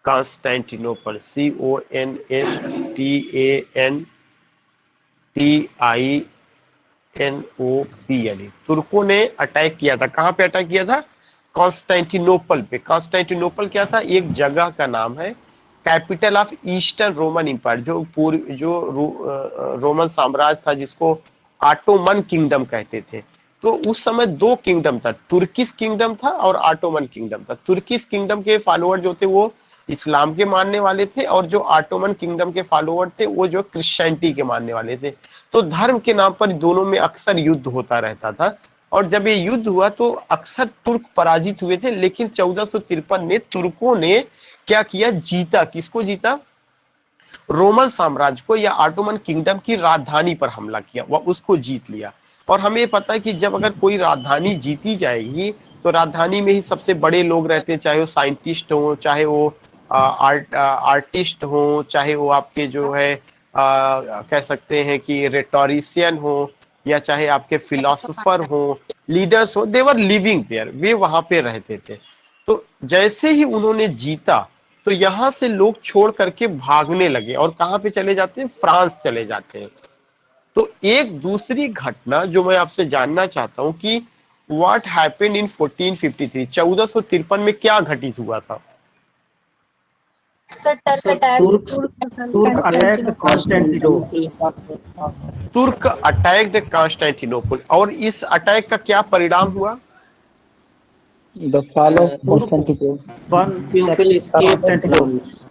कॉन्स्टेंटिनोपल, CONSTANTINOPL। तुर्कों ने अटैक किया था। कहां पे अटैक किया था? कॉन्स्टेंटिनोपल पे। कॉन्स्टेंटिनोपल क्या था? एक जगह का नाम है, capital of eastern Roman empire, जो रोमन साम्राज्य था, जिसको ऑटोमन किंगडम कहते थे। तो उस समय दो किंगडम था, तुर्किश किंगडम था और ऑटोमन किंगडम था। तुर्किश किंगडम के फॉलोअर जो थे वो इस्लाम के मानने वाले थे और जो ऑटोमन किंगडम के फॉलोअर थे वो जो क्रिश्चियनिटी के मानने वाले थे। तो धर्म के नाम पर दोनों में अक्सर युद्ध होता रहता था। और जब ये युद्ध हुआ तो अक्सर तुर्क पराजित हुए थे, लेकिन 1453 में तुर्कों ने क्या किया? जीता। किसको जीता? रोमन साम्राज्य को या ऑटोमन किंगडम की राजधानी पर हमला किया, वह उसको जीत लिया। और हमें पता है कि जब अगर कोई राजधानी जीती जाएगी तो राजधानी में ही सबसे बड़े लोग रहते हैं, चाहे वो साइंटिस्ट हो, चाहे वो आर्टिस्ट हो, चाहे वो आपके जो है कह सकते हैं कि रेटोरिशियन हो, या चाहे आपके फिलोसोफर हो, लीडर्स हो, दे वर लिविंग देयर, वे वहां पे रहते थे। तो जैसे ही उन्होंने जीता तो यहां से लोग छोड़ करके भागने लगे और कहां पे चले जाते हैं? फ्रांस चले जाते हैं। तो एक दूसरी घटना जो मैं आपसे जानना चाहता हूं कि व्हाट हैपेंड इन 1453, 1453 में क्या घटित हुआ था? Sir, Turk Sir, attack. Turk attacked Constantinople. तुर्क अटैक्ड कॉन्स्टेंटिनोपल। और इस अटैक का क्या परिणाम हुआ? The fall of Constantinople. Pupil escaped France.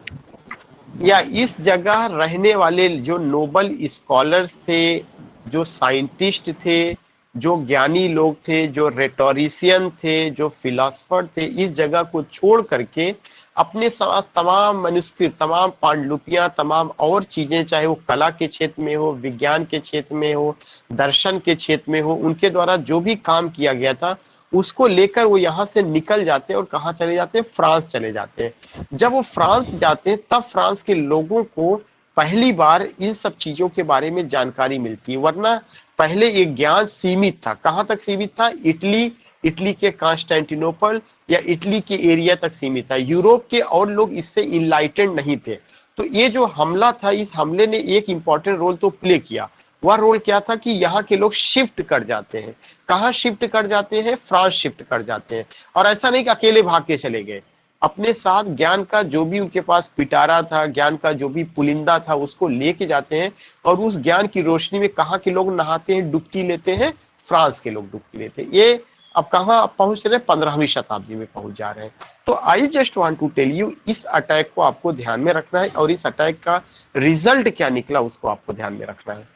या इस जगह रहने वाले जो नोबल स्कॉलर्स थे, जो साइंटिस्ट थे, जो ज्ञानी लोग थे, जो रेटोरिशियन थे, जो फिलोसफर थे, इस जगह को छोड़ करके अपने साथ तमाम मनुस्क्रिप्ट, तमाम पांडुलिपियां, तमाम और चीजें, चाहे वो कला के क्षेत्र में हो, विज्ञान के क्षेत्र में हो, दर्शन के क्षेत्र में हो, उनके द्वारा जो भी काम किया गया था उसको लेकर वो यहाँ से निकल जाते हैं और कहाँ चले जाते हैं? फ्रांस चले जाते हैं। जब वो फ्रांस जाते हैं तब फ्रांस के लोगों को पहली बार इन सब चीजों के बारे में जानकारी मिलती है, वरना पहले ये ज्ञान सीमित था। कहाँ तक सीमित था? इटली, इटली के कॉन्स्टेंटिनोपल या इटली के एरिया तक सीमित था। यूरोप के और लोग इससे इनलाइटेंड नहीं थे। तो ये जो हमला था, इस हमले ने एक इंपॉर्टेंट रोल तो प्ले किया। वह रोल क्या था कि यहाँ के लोग शिफ्ट कर जाते हैं। कहाँ शिफ्ट कर जाते हैं? फ्रांस शिफ्ट कर जाते हैं। और ऐसा नहीं कि अकेले भाग के चले गए, अपने साथ ज्ञान का जो भी उनके पास पिटारा था, ज्ञान का जो भी पुलिंदा था, उसको लेके जाते हैं। और उस ज्ञान की रोशनी में कहाँ के लोग नहाते हैं, डुबकी लेते हैं? फ्रांस के लोग डुबकी लेते हैं। ये अब कहाँ पहुंच रहे हैं? 15वीं शताब्दी में पहुंच जा रहे हैं। तो I just want to tell you, इस अटैक को आपको ध्यान में रखना है और इस अटैक का रिजल्ट क्या निकला उसको आपको ध्यान में रखना है।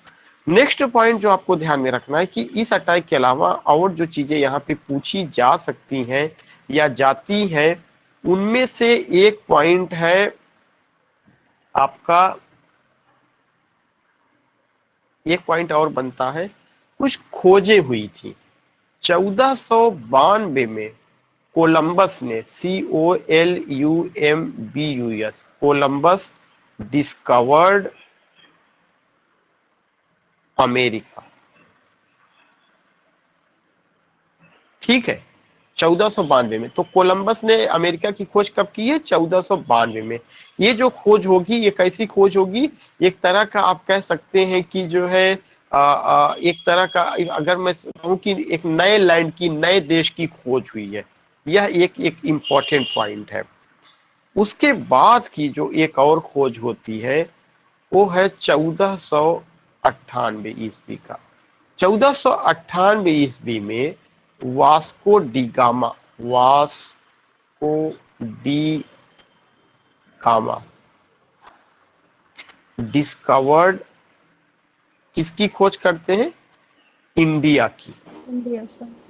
नेक्स्ट पॉइंट जो आपको ध्यान में रखना है कि इस अटैक के अलावा और जो चीजें यहाँ पे पूछी जा सकती हैं या जाती हैं, उनमें से एक पॉइंट है आपका, एक पॉइंट और बनता है, कुछ खोजें हुई थी 1492 में। कोलंबस ने, COLUMBUS, कोलंबस डिस्कवर्ड अमेरिका। ठीक है, 1492 में। तो कोलंबस ने अमेरिका की खोज कब की है? 1492 में। ये जो खोज होगी, ये कैसी खोज होगी? एक तरह का आप कह सकते हैं कि जो है एक तरह का, अगर मैं कहूँ कि एक नए लैंड की, नए देश की खोज हुई है। यह एक इंपॉर्टेंट पॉइंट है। उसके बाद की जो एक और खोज होती है वो है 1498 ईस्वी का। 1498 ईस्वी में Vasco D gamma, Vasco D gamma discovered, किसकी खोज करते हैं? इंडिया की।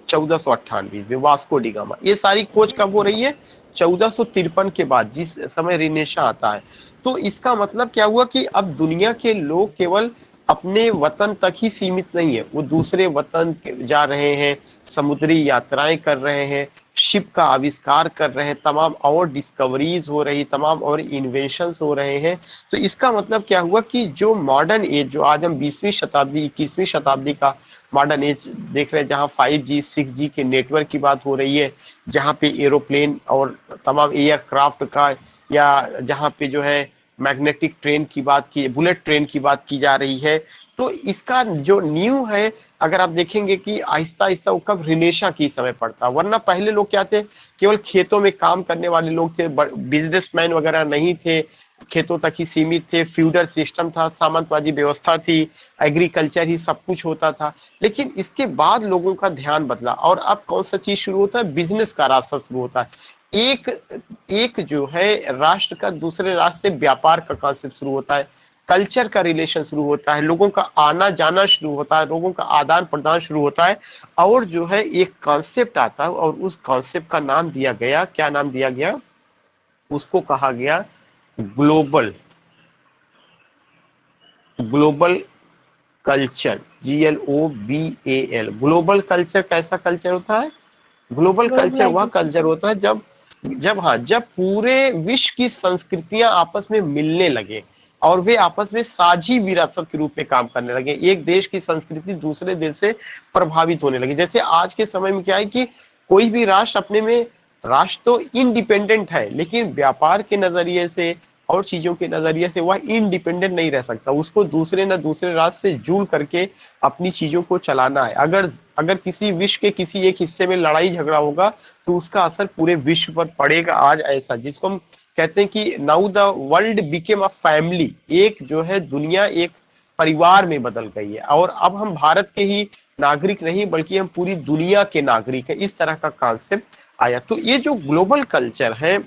1498 में वास्को डी गामा। ये सारी खोज कब हो रही है? 1453 के बाद, जिस समय रिनेशा आता है। तो इसका मतलब क्या हुआ कि अब दुनिया के लोग केवल अपने वतन तक ही सीमित नहीं है, वो दूसरे वतन जा रहे हैं, समुद्री यात्राएं कर रहे हैं, शिप का आविष्कार कर रहे हैं, तमाम और डिस्कवरीज हो रही, तमाम और इन्वेंशंस हो रहे हैं। तो इसका मतलब क्या हुआ कि जो मॉडर्न एज, जो आज हम 20वीं शताब्दी, 21वीं शताब्दी का मॉडर्न एज देख रहे हैं, जहाँ 5G 6G के नेटवर्क की बात हो रही है, जहाँ पे एरोप्लेन और तमाम एयरक्राफ्ट का, या जहाँ पे जो है मैग्नेटिक ट्रेन की बात की, बुलेट ट्रेन की बात की जा रही है। तो इसका जो न्यू है, अगर आप देखेंगे कि आहिस्ता आहिस्ता वो कब रिनेशा की समय पड़ता। वरना पहले लोग क्या थे? केवल खेतों में काम करने वाले लोग थे, बिजनेसमैन वगैरह नहीं थे, खेतों तक ही सीमित थे, फ्यूडल सिस्टम था, सामंतवादी व्यवस्था थी, एग्रीकल्चर ही सब कुछ होता था। लेकिन इसके बाद लोगों का ध्यान बदला और अब कौन सा चीज शुरू होता है? बिजनेस का रास्ता शुरू होता है। एक जो है राष्ट्र का दूसरे राष्ट्र से व्यापार का कॉन्सेप्ट शुरू होता है, कल्चर का रिलेशन शुरू होता है, लोगों का आना जाना शुरू होता है, लोगों का आदान प्रदान शुरू होता है। और जो है एक कॉन्सेप्ट आता है और उस कॉन्सेप्ट का नाम दिया गया, क्या नाम दिया गया? उसको कहा गया global culture, GLOBAL। Global culture कैसा कल्चर होता है? ग्लोबल कल्चर वह कल्चर होता है जब पूरे विश्व की संस्कृतियां आपस में मिलने लगे और वे आपस में साझी विरासत के रूप में काम करने लगे। एक देश की संस्कृति दूसरे देश से प्रभावित होने लगी। जैसे आज के समय में क्या है कि कोई भी राष्ट्र अपने में, राष्ट्र तो इंडिपेंडेंट है, लेकिन व्यापार के नजरिए से, और चीजों के नजरिए से वह इंडिपेंडेंट नहीं रह सकता, उसको दूसरे न दूसरे रास्ते से जुड़ करके अपनी चीजों को चलाना है। अगर अगर किसी विश्व के किसी एक हिस्से में लड़ाई झगड़ा होगा तो उसका असर पूरे विश्व पर पड़ेगा। आज ऐसा जिसको हम कहते हैं कि now the world became a family, एक जो है दुनिया एक परिवार में बदल गई है, और अब हम भारत के ही नागरिक नहीं बल्कि हम पूरी दुनिया के नागरिक हैं, इस तरह का कॉन्सेप्ट आया। तो ये जो ग्लोबल कल्चर है,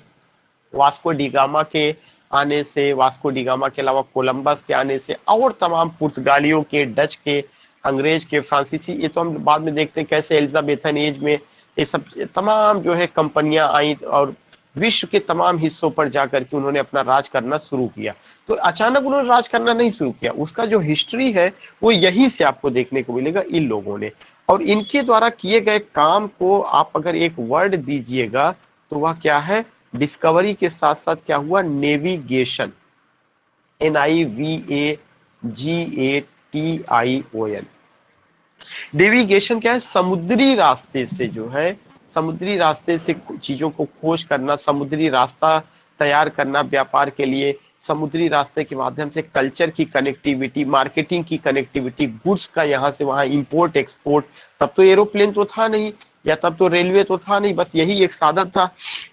वास्को डिगामा के आने से, वास्को डिगामा के अलावा कोलंबस के आने से, और तमाम पुर्तगालियों के, डच के, अंग्रेज के, फ्रांसीसी, ये तो हम बाद में देखते हैं कैसे एलिजाबेथन एज में ये सब तमाम जो है कंपनियां आई और विश्व के तमाम हिस्सों पर जाकर के उन्होंने अपना राज करना शुरू किया। तो अचानक उन्होंने राज करना नहीं शुरू किया, उसका जो हिस्ट्री है वो यहीं से आपको देखने को मिलेगा इन लोगों ने। और इनके द्वारा किए गए काम को आप अगर एक वर्ड दीजिएगा तो वह क्या है? डिस्कवरी के साथ साथ क्या हुआ? Navigation, NIVAGATION। नेविगेशन क्या है? समुद्री रास्ते से जो है, समुद्री रास्ते से चीजों को खोज करना, समुद्री रास्ता तैयार करना व्यापार के लिए, समुद्री रास्ते के माध्यम से कल्चर की कनेक्टिविटी, मार्केटिंग की कनेक्टिविटी, गुड्स का यहाँ से वहाँ इंपोर्ट एक्सपोर्ट। तब तो एरोप्लेन तो था नहीं, या तब तो रेलवे तो था नहीं, बस यही एक साधन था,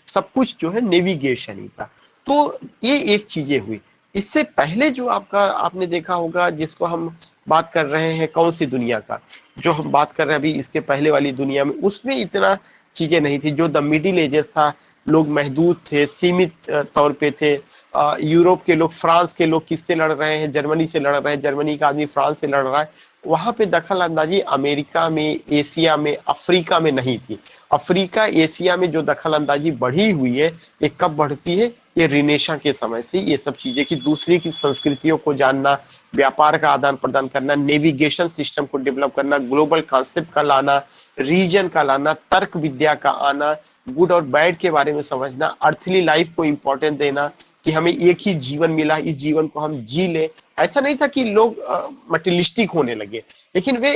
सब कुछ जो है नेविगेशन ही था। तो ये एक चीजें हुई। इससे पहले जो आपने देखा होगा, जिसको हम बात कर रहे हैं कौन सी दुनिया का, जो हम बात कर रहे हैं अभी इसके पहले वाली दुनिया में, उसमें इतना चीजें नहीं थी। जो द मिडिल एजेस था, लोग महदूद थे, सीमित तौर पे थे। यूरोप के लोग, फ्रांस के लोग किससे लड़ रहे हैं? जर्मनी से लड़ रहे हैं, जर्मनी का आदमी फ्रांस से लड़ रहा है। वहां पे दखल अंदाजी अमेरिका में, एशिया में, अफ्रीका में नहीं थी। अफ्रीका, एशिया में जो दखल अंदाजी बढ़ी हुई है, ये कब बढ़ती है? ये रिनेशा के समय से। ये सब चीजें कि दूसरी की संस्कृतियों को जानना, व्यापार का आदान प्रदान करना, नेविगेशन सिस्टम को डेवलप करना, ग्लोबल कॉन्सेप्ट का लाना, रीजन का लाना, तर्क विद्या का आना, गुड और बैड के बारे में समझना, अर्थली लाइफ को इंपॉर्टेंस देना कि हमें एक ही जीवन मिला, इस जीवन को हम जी ले। ऐसा नहीं था कि लोग मटेरियलिस्टिक होने लगे, लेकिन वे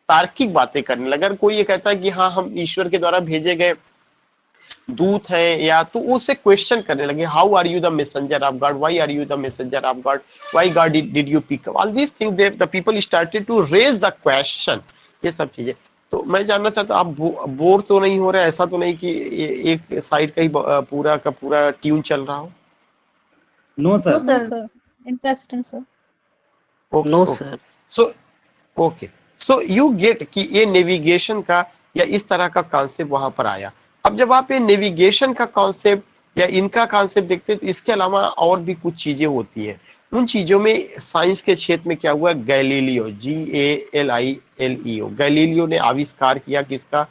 तार्किक बातें करने लगे। अगर कोई ये कहता है कि हाँ हम ईश्वर के द्वारा भेजे गए दूत हैं, या तो उससे क्वेश्चन करने लगे, how are you the messenger of God, why are you the messenger of God, why God did you pick up all these things, the people started to raise the question. ये सब चीजें। तो मैं जानना चाहता हूँ, आप बोर तो नहीं हो रहे? ऐसा तो नहीं कि एक साइड का ही पूरा का पूरा ट्यून चल रहा हो? No, sir. No, sir. Interesting, sir. No, okay, sir. So okay, so you get कि ये नेविगेशन का या इस तरह का कॉन्सेप्ट वहां पर आया। अब जब आप ये नेविगेशन का कॉन्सेप्ट या इनका कॉन्सेप्ट देखते हैं तो इसके अलावा और भी कुछ चीजें होती हैं। उन चीजों में साइंस के क्षेत्र में क्या हुआ? गैलीलियो, GALILEO, गैलीलियो ने आविष्कार किया किसका?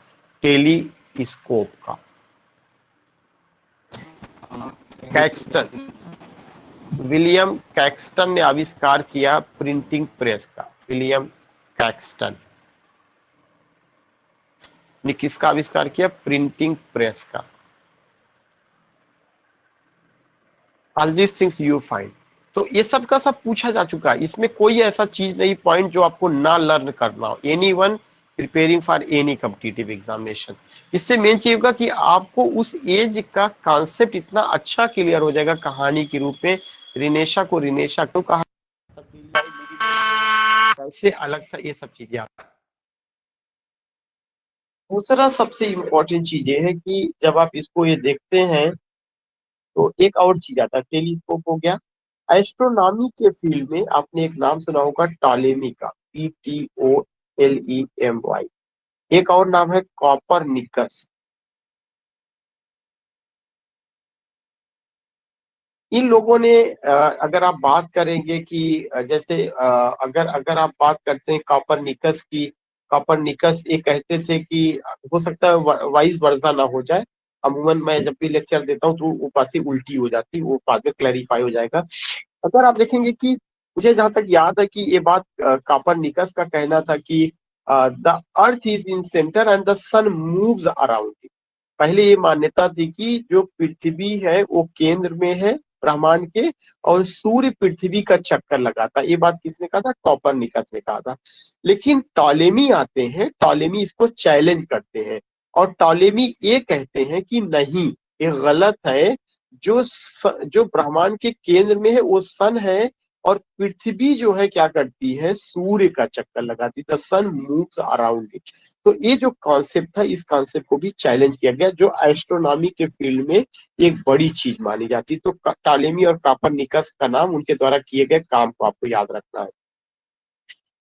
टेलीस्कोप का। कैक्सटन, विलियम कैक्सटन ने आविष्कार किया प्रिंटिंग प्रेस का। विलियम कैक्सटन ने किसका आविष्कार किया? प्रिंटिंग प्रेस का। All this things you find. तो ये सब का सब पूछा जा चुका है, इसमें कोई ऐसा चीज नहीं पॉइंट जो आपको ना लर्न करना हो। Anyone preparing for any competitive examination, इससे मेन चीज होगा कि आपको उस एज का कॉन्सेप्ट इतना अच्छा क्लियर हो जाएगा कहानी के रूप में। रिनेशा को रिनेशा क्यों कहा, कैसे अलग था, ये सब चीजें आप। दूसरा सबसे इम्पोर्टेंट चीज ये है कि जब आप इसको ये देखते हैं तो एक और चीज आता है, टेलीस्कोप हो गया। एस्ट्रोनॉमी के फील्ड में आपने एक नाम सुना होगा, टॉलेमी का, PTOLEMY। एक और नाम है कॉपरनिकस। इन लोगों ने अगर आप बात करेंगे कि जैसे अगर अगर आप बात करते हैं कॉपरनिकस की, कॉपरनिकस ये कहते थे कि हो सकता है वाइस वर्सा ना हो जाए। अमूमन मैं जब भी लेक्चर देता हूँ तो वो बातें उल्टी हो जाती, वो बाद में क्लैरिफाई हो जाएगा। अगर आप देखेंगे कि मुझे जहां तक याद है कि ये बात कॉपरनिकस का कहना था कि the earth is in centre and the sun moves around it. पहले ये मान्यता थी कि जो पृथ्वी है वो केंद्र में है ब्रह्मांड के, और सूर्य पृथ्वी का चक्कर लगाता। ये बात किसने कहा था? कॉपरनिकस ने कहा था। लेकिन टॉलेमी आते हैं, टॉलेमी इसको चैलेंज करते हैं, और टॉलेमी ये कहते हैं कि नहीं, ये गलत है। जो ब्रह्मांड के केंद्र में है वो सन है, और पृथ्वी जो है क्या करती है, सूर्य का चक्कर लगाती है, the sun moves around it. तो ये जो कॉन्सेप्ट था, इस कॉन्सेप्ट को भी चैलेंज किया गया, जो एस्ट्रोनॉमी के फील्ड में एक बड़ी चीज मानी जाती। तो टालेमी और कापरनिकस का नाम उनके द्वारा किए गए काम को आपको याद रखना है।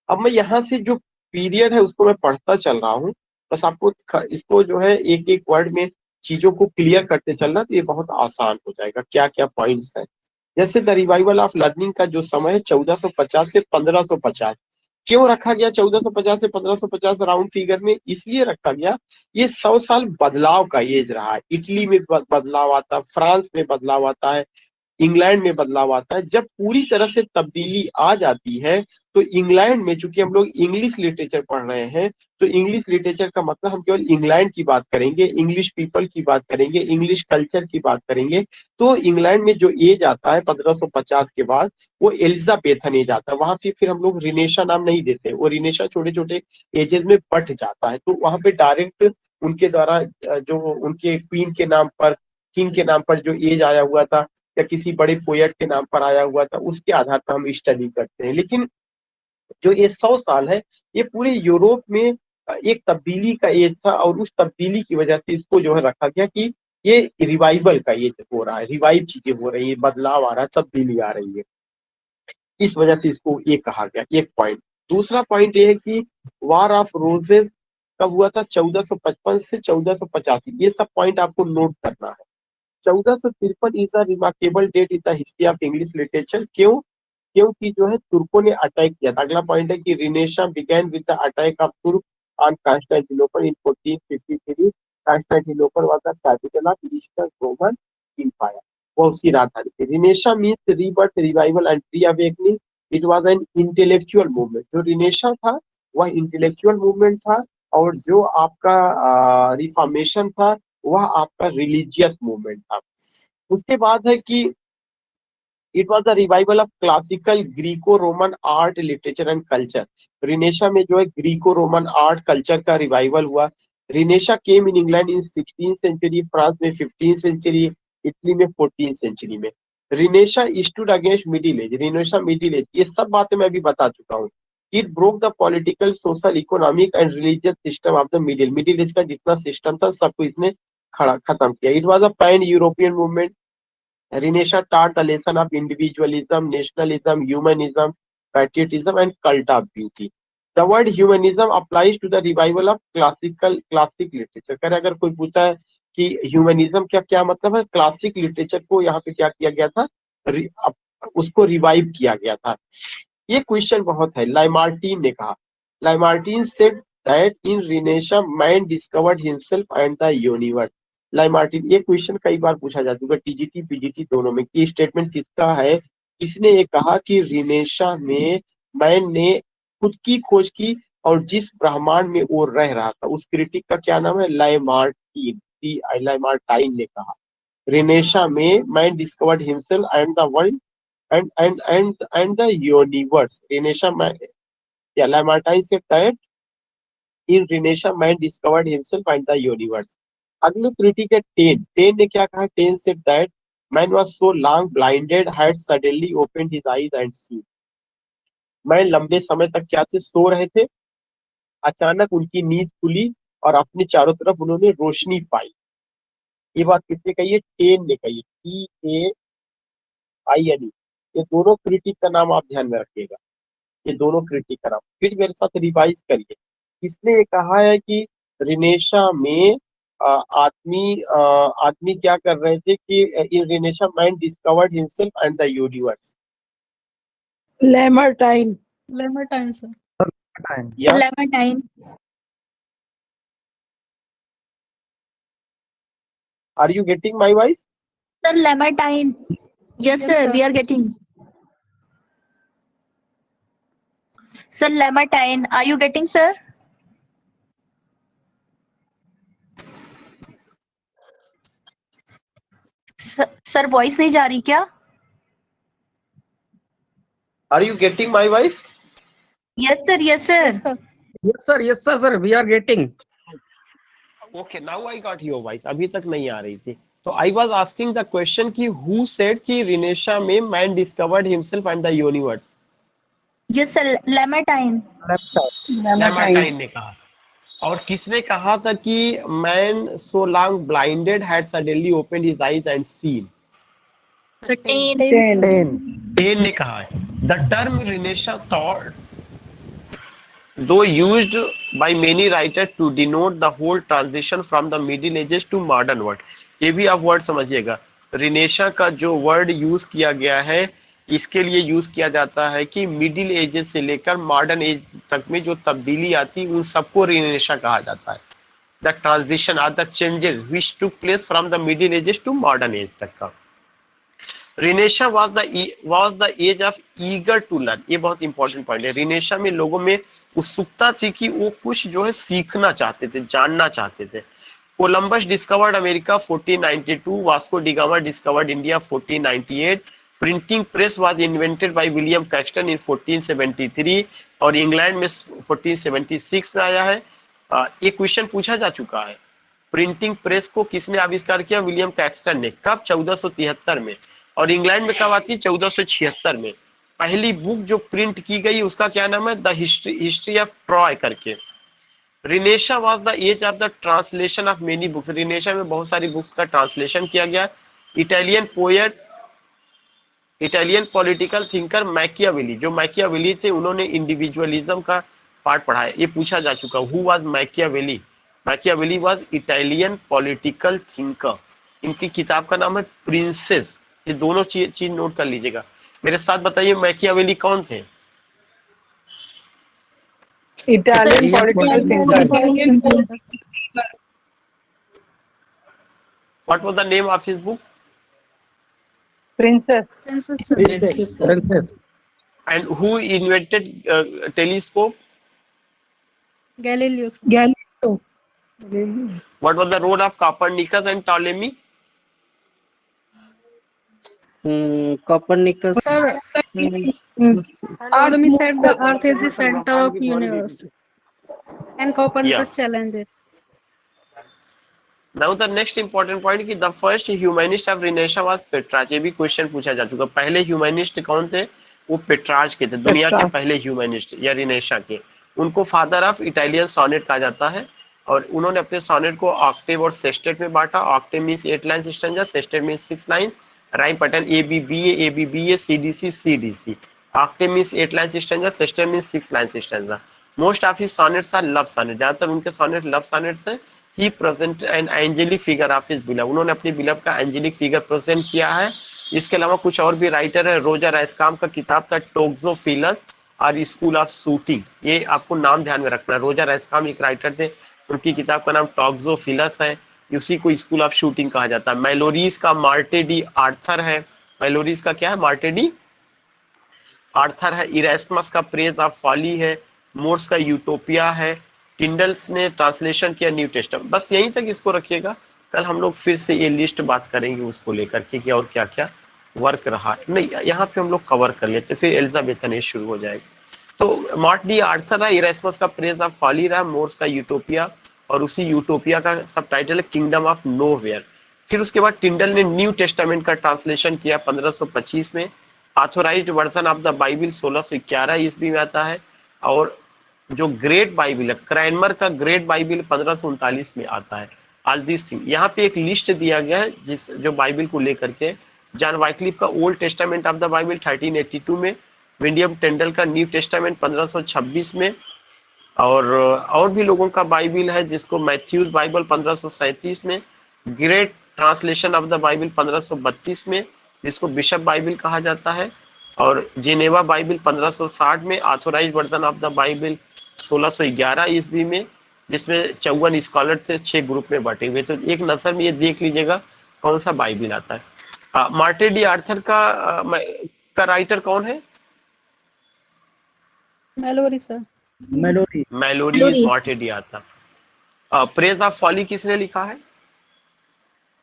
अब मैं यहाँ से जो पीरियड है उसको मैं पढ़ता चल रहा हूँ, बस आपको इसको जो है एक एक वर्ड में चीजों को क्लियर करते चलना, तो ये बहुत आसान हो जाएगा। क्या क्या पॉइंट्स हैं, जैसे द रिवाइवल ऑफ लर्निंग का जो समय है 1450 से 1550। क्यों रखा गया 1450 से 1550 राउंड फिगर में? इसलिए रखा गया, ये 100 साल बदलाव का एज रहा है। इटली में बदलाव आता है, फ्रांस में बदलाव आता है, इंग्लैंड में बदलाव आता है। जब पूरी तरह से तब्दीली आ जाती है तो इंग्लैंड में, चूंकि हम लोग इंग्लिश लिटरेचर पढ़ रहे हैं, तो इंग्लिश लिटरेचर का मतलब हम केवल इंग्लैंड की बात करेंगे, इंग्लिश पीपल की बात करेंगे, इंग्लिश कल्चर की बात करेंगे। तो इंग्लैंड में जो एज आता है 1550 के बाद, वो एलिजाबेथन एज आता है। वहां पे फिर हम लोग रिनेशा नाम नहीं देते, वो रिनेशा छोटे छोटे एजेस में बट जाता है। तो वहां पे डायरेक्ट उनके द्वारा जो उनके क्वीन के नाम पर, किंग के नाम पर जो एज आया हुआ था, या किसी बड़े पोएट के नाम पर आया हुआ था, उसके आधार पर हम स्टडी करते हैं। लेकिन जो ये 100 साल है, ये पूरे यूरोप में एक तब्दीली का एज था, और उस तब्दीली की वजह से इसको जो है रखा गया कि ये रिवाइवल का एज हो रहा है, रिवाइव चीजें हो रही है, बदलाव आ रहा है, तब्दीली आ रही है, इस वजह से इसको ये कहा गया। एक पॉइंट। दूसरा पॉइंट ये है कि वार ऑफ रोजेस कब हुआ था? 1455 से 1485। ये सब पॉइंट आपको नोट करना है। 1453 is a remarkable date in the history of English literature. क्यों? क्योंकि जो है तुर्कों ने अटैक किया था। अगला पॉइंट है कि renaissance began with the attack of Turk on Constantinople in 1453। Constantinople was the capital of eastern Roman empire, वो उसकी राजधानी थी। Renaissance means rebirth, revival and reawakening. It was an intellectual movement. जो रिनेशा था वह intellectual movement था, और जो आपका रिफॉर्मेशन था वह आपका रिलीजियस मूवमेंट था। उसके बाद है कि it was the revival of classical Greco Roman art, literature and culture. Renaissance में जो है ग्रीको रोमन आर्ट कल्चर का रिवाइवल हुआ। Renaissance came in England in 16th century, France में 15th सेंचुरी, इटली में 14th सेंचुरी में। Renaissance stood against middle age. Renaissance middle age, ये सब बातें मैं अभी बता चुका हूँ। It broke the political, social, economic and religious system of the middle age का जितना सिस्टम था सबको इसने खत्म किया। It was a pan European movement. Renaissance taught the lesson of individualism, nationalism, humanism, patriotism, and cult of beauty. The word humanism applies to the revival of classic literature. करे अगर कोई पूछा है कि ह्यूमनिज्म क्या क्या मतलब है, क्लासिक लिटरेचर को यहाँ पे क्या किया गया था, उसको रिवाइव किया गया था। ये क्वेश्चन बहुत है। लाइमार्टिन ने कहा, Lamartine said that in renaissance man discovered himself and the universe. Lamartine, ये क्वेश्चन कई बार पूछा जा चुका, टीजीटी पीजीटी दोनों में, कि स्टेटमेंट किसका है? किसने ये कहा कि रिनेशा में मैन ने खुद की खोज की, और जिस ब्रह्मांड में वो रह रहा था उस क्रिटिक का क्या नाम है? लाइमार्टिन। लाइमार्टाइन ने कहा रिनेशा में man discovered himself and the world and the universe. Renesha man, yeah, Lamartine said that in Renesha man discovered himself and the universe. अगले क्रिटिक है टेन। टेन ने क्या कहा? Ten said that man was so long blinded had suddenly opened his eyes and seen. मैं लंबे समय तक क्या थे? सो रहे थे, अचानक उनकी नींद खुली और अपने चारों तरफ उन्होंने रोशनी पाई। ये बात किसने कही है? टेन ने कही। TAINE। ये दोनों क्रिटिक का नाम आप ध्यान में रखिएगा, ये दोनों क्रिटिक का नाम। फिर मेरे साथ रिवाइज करिए। किसने ये कहा है कि रिनेशा में आदमी क्या कर रहे थे कि in renaissance man discovered himself and the universe? Lamartine. Lamartine, sir. या Lamartine. Are you getting my voice? Sir, Lamartine. Yes, sir. We are getting. Sir, Lamartine. Are you getting, sir? Sir, voice नहीं जा रही क्या? Are you getting my voice? Yes, sir. Yes, sir. Yes, sir, we are getting. Okay, now I got your voice. अभी तक नहीं आ रही थी। तो I was asking the question कि हु सेड कि रिनेशा में man discovered himself and the universe? Yes, sir. Lamartine. Lamartine ने कहा। और किसने कहा था कि man so long blinded had suddenly opened his eyes and scene? The Taine. Taine ने कहा है। The term renaissance thought though used by many writers to denote the whole transition from the middle ages to modern world। ये भी आप word समझिएगा, रिनेशा का जो word use किया गया है इसके लिए यूज किया जाता है कि मिडिल एजेस से लेकर मॉडर्न एज तक में जो तब्दीली आती उन सबको रिनेशा कहा जाता है। The transition are the changes which took place from the middle ages to modern age तक का। रिनेशा was the age of eager to learn। ये बहुत इंपॉर्टेंट पॉइंट है। रिनेशा में लोगों में उत्सुकता थी कि वो कुछ जो है सीखना चाहते थे, जानना चाहते थे। Columbus discovered America 1492, Vasco da Gama discovered India 1498, printing press was invented by William Caxton in 1473 और इंग्लैंड में 1476 में आया है। ये क्वेश्चन पूछा जा चुका है। प्रिंटिंग प्रेस को किसने आविष्कार किया? विलियम कैक्सटन ने। कब? 1473 में। और इंग्लैंड में कब आती है? 1476 में। पहली बुक जो प्रिंट की गई उसका क्या नाम है? द हिस्ट्री ऑफ ट्रॉय करके। Renaissance was the age of the translation of many books. Renaissance में बहुत सारी बुक्स का ट्रांसलेशन किया गया। Italian poet, Italian political thinker Machiavelli, जो मैकियावेली थे उन्होंने इंडिविजुअलिज्म का पार्ट पढ़ा है। ये पूछा जा चुका। Who was Machiavelli? Machiavelli was Italian political thinker. इनकी किताब का नाम है प्रिंसेस। ये दोनों चीज नोट कर लीजिएगा। मेरे साथ बताइए मैकियावेली कौन थे? Italian political thinker. What was the name of his book? Princess. And who invented telescope? Galileo. What was the role of Copernicus and Ptolemy? Copernicus. Ptolemy said the Earth is the center of universe, and Copernicus challenged it. Now the next important point कि the first humanist of Renaissance was Petrarch। ये भी question पूछा जा चुका। पहले humanist कौन थे? वो पेट्रार्च के थे, दुनिया के पहले ह्यूमैनिस्ट या रिनेशा के। उनको फादर ऑफ इटालियन सोनेट कहा जाता है और उन्होंने अपने सोनेट को ऑक्टेव और सेस्टेट में बांटा। Octave means 8 lines stanza, sestet means 6 lines. Rhyme pattern ABBA CDC CDC। Octave means 8 lines stanza, sestet means 6 lines stanza. Most of his sonnets are love sonnet. ज्यादातर उनके सोनेट लव सोनेट्स हैं। He present an angelic figure of his beloved. उन्होंने अपनी बिलव का angelic figure present किया है। इसके अलावा कुछ और भी राइटर है। रोजर एस्काम का किताब था टोक्सोफिलस और स्कूल ऑफ शूटिंग। ये आपको नाम ध्यान में रखना है। रोजर एस्काम एक राइटर थे, उनकी किताब का नाम टोक्सोफिलस है। उसी को स्कूल ऑफ शूटिंग कहा जाता है। मैलोरीज का मार्टे डी आर्थर है। मैलोरीज का क्या है? मार्टे डी आर्थर है। इरेस्मस का प्रेज ऑफ फॉली है। मोर्स का यूटोपिया है। टिंडल्स ने ट्रांसलेशन किया न्यू टेस्टामेंट। बस यहीं तक इसको रखिएगा। कल हम लोग फिर से ये लिस्ट बात करेंगे उसको लेकर के कि और क्या क्या वर्क रहा है। नहीं, यहाँ पे हम लोग कवर कर लेते, फिर एलिजाबेथन एज शुरू हो जाएगी। तो मार्ट डी आर्थर रहा, इरेस्मस का प्रेज ऑफ फॉली रहा, मोर्स का यूटोपिया और उसी यूटोपिया का सब टाइटल है किंगडम ऑफ नोवेयर। फिर उसके बाद टिंडल ने न्यू टेस्टामेंट का ट्रांसलेशन किया 1525 में। Authorised version of the Bible 1611 ईस्वी में आता है। और जो ग्रेट बाइबल है, क्रैनमर का ग्रेट बाइबल 1539 में आता है। ऑल दिस थिंग यहाँ पे एक लिस्ट दिया गया है जिस जो बाइबल को लेकर के। जॉन वाइक्लिफ का old testament of the Bible 1382 में। विलियम टेंडल का न्यू टेस्टामेंट 1526 में। और भी लोगों का बाइबल है जिसको मैथ्यूज बाइबल 1537 में। Great translation of the Bible 1532 में, जिसको बिशप बाइबल कहा जाता है। और जेनेवा बाइबल 1560 में। Authorised version of the Bible 1611 ईस्वी में, जिसमें 54 स्कॉलर थे 6 ग्रुप में बांटे हुए। तो एक नजर में ये देख लीजिएगा कौन सा बाइबल आता है। मार्टे डी आर्थर का राइटर कौन है? Mallory, sir. Malory is Morte de Arthur. Praise of Folly किसने लिखा है?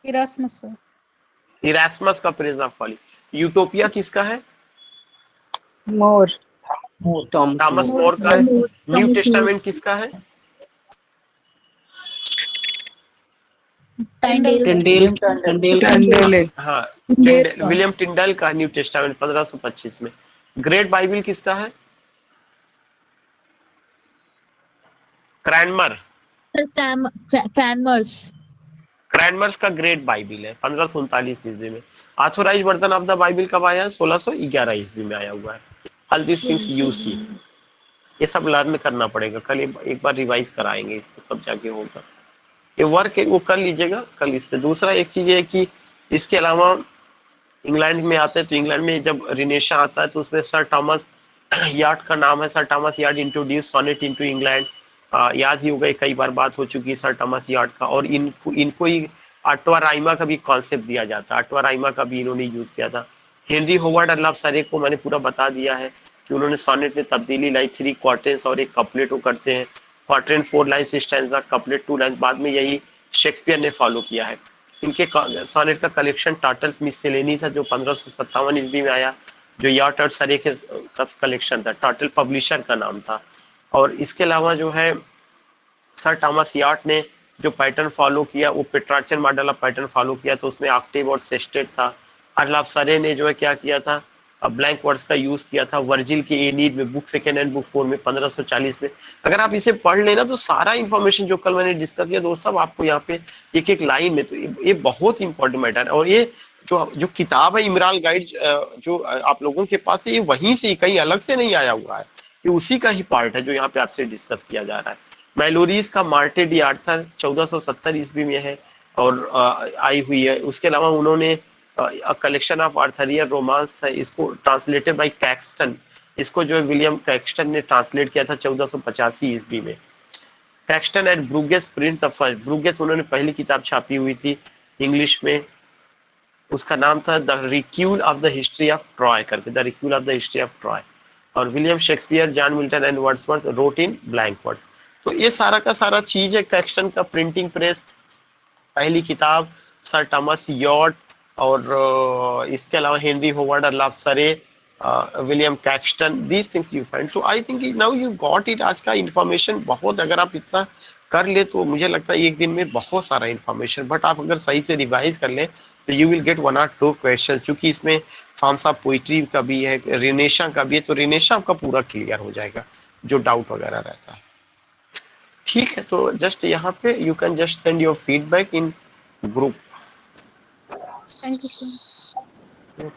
Erasmus, sir. इरास्मस का प्रेज ऑफ फॉली। यूटोपिया किसका है? More. थॉमस मोर का है। न्यू टेस्टामेंट किसका है? Tyndale. Tyndale, Tyndale. Tyndale. हाँ, Tyndale. विलियम टिंडल का न्यू टेस्टामेंट 1525 में। ग्रेट बाइबल किसका है? Cranmer, Cranmer's. क्रैनमर्स का ग्रेट बाइबल है 1539 ईस्वी में। Authorise version of the Bible कब आया है? 1611 ईस्वी में आया हुआ है। All this things you see, ये सब लर्न करना पड़ेगा। कल एक बार रिवाइज कराएंगे इसको, तब जाके होगा। ये वर्क है वो कर लीजिएगा कल इस पे। दूसरा एक चीज है कि इसके अलावा इंग्लैंड में आते हैं तो इंग्लैंड में जब रिनेशा आता है तो उसमें सर थॉमस यार्ड का नाम है। Sir Thomas Wyatt introduce sonnet into England. याद ही होगा, कई बार बात हो चुकी है सर थॉमस यार्ड का। और इनको ही अट्वा राइमा का भी कॉन्सेप्ट दिया जाता है। अट्वा राइमा का भी इन्होंने यूज किया था। हेनरी होवर्ड अल्लाफ सरे को मैंने पूरा बता दिया है कि उन्होंने सोनेट में तब्दीली लाई। 3 क्वार्टेंस और एक कपलेट वो करते हैं। Quadrant 4 lines stanza, couplet 2 lines. बाद में यही शेक्सपियर ने फॉलो किया है। इनके सोनेट का कलेक्शन टाटल्स मिससेलेनी था जो 1557 ईस्वी में आया, जो यार्ड और सरे का कलेक्शन था। टाटल पब्लिशर का नाम था। और इसके अलावा जो है सर थॉमस यार्ड ने जो पैटर्न फॉलो किया वो Petrarchan model of pattern follow किया, तो उसमें ऑक्टेव और सेस्टेट था। अल्लाफ सरे ने जो है क्या किया था, ब्लैंक वर्ड्स का यूज किया था वर्जिल के एनीड में, बुक 2 एंड बुक 4 में 1540 में। अगर आप इसे पढ़ लेना तो सारा इंफॉर्मेशन जो कल मैंने डिस्कस किया वो सब आपको यहाँ पे एक एक लाइन में, तो ये बहुत इंपॉर्टेंट मैटर है। और ये जो किताब है इमराल गाइड जो आप लोगों के पास है, ये वहीं से, कहीं अलग से नहीं आया हुआ है, ये उसी का ही पार्ट है जो यहाँ पे आपसे डिस्कस किया जा रहा है। मैलोरीज का मार्टे डी आर्थर 1470 ईस्वी में है और आई हुई है। उसके अलावा उन्होंने कलेक्शन ऑफ आर्थरियर रोमांस है, इसको ट्रांसलेटेड बाय कैक्सटन, इसको जो है विलियम कैक्सटन ने ट्रांसलेट किया था 1485 ईस्वी में। Caxton and Bruges print the first, Bruges उन्होंने पहली किताब छापी हुई थी इंग्लिश में, उसका नाम था the recuyell of the history of Troy करके, the recuyell of the history of Troy. और William Shakespeare, John Milton and Wordsworth wrote in blank words. तो ये सारा का सारा चीज है। कैक्सटन का प्रिंटिंग प्रेस, पहली किताब सर थॉमस यार्ड, और इसके अलावा Henry Howard, earl of Surrey, William Caxton, these things you find. तो I think now you got it. आज का इंफॉर्मेशन बहुत, अगर आप इतना कर ले तो मुझे लगता है एक दिन में बहुत सारा इंफॉर्मेशन, बट आप अगर सही से रिवाइज कर ले तो you will get 1 or 2 question. क्योंकि इसमें फॉर्म्स ऑफ पोइट्री का भी है, रिनेशा का भी है, तो रिनेशा आपका पूरा क्लियर हो जाएगा जो डाउट वगैरह रहता है। ठीक है, तो जस्ट यहाँ पे you can just send your feedback in group. Thank you, sir.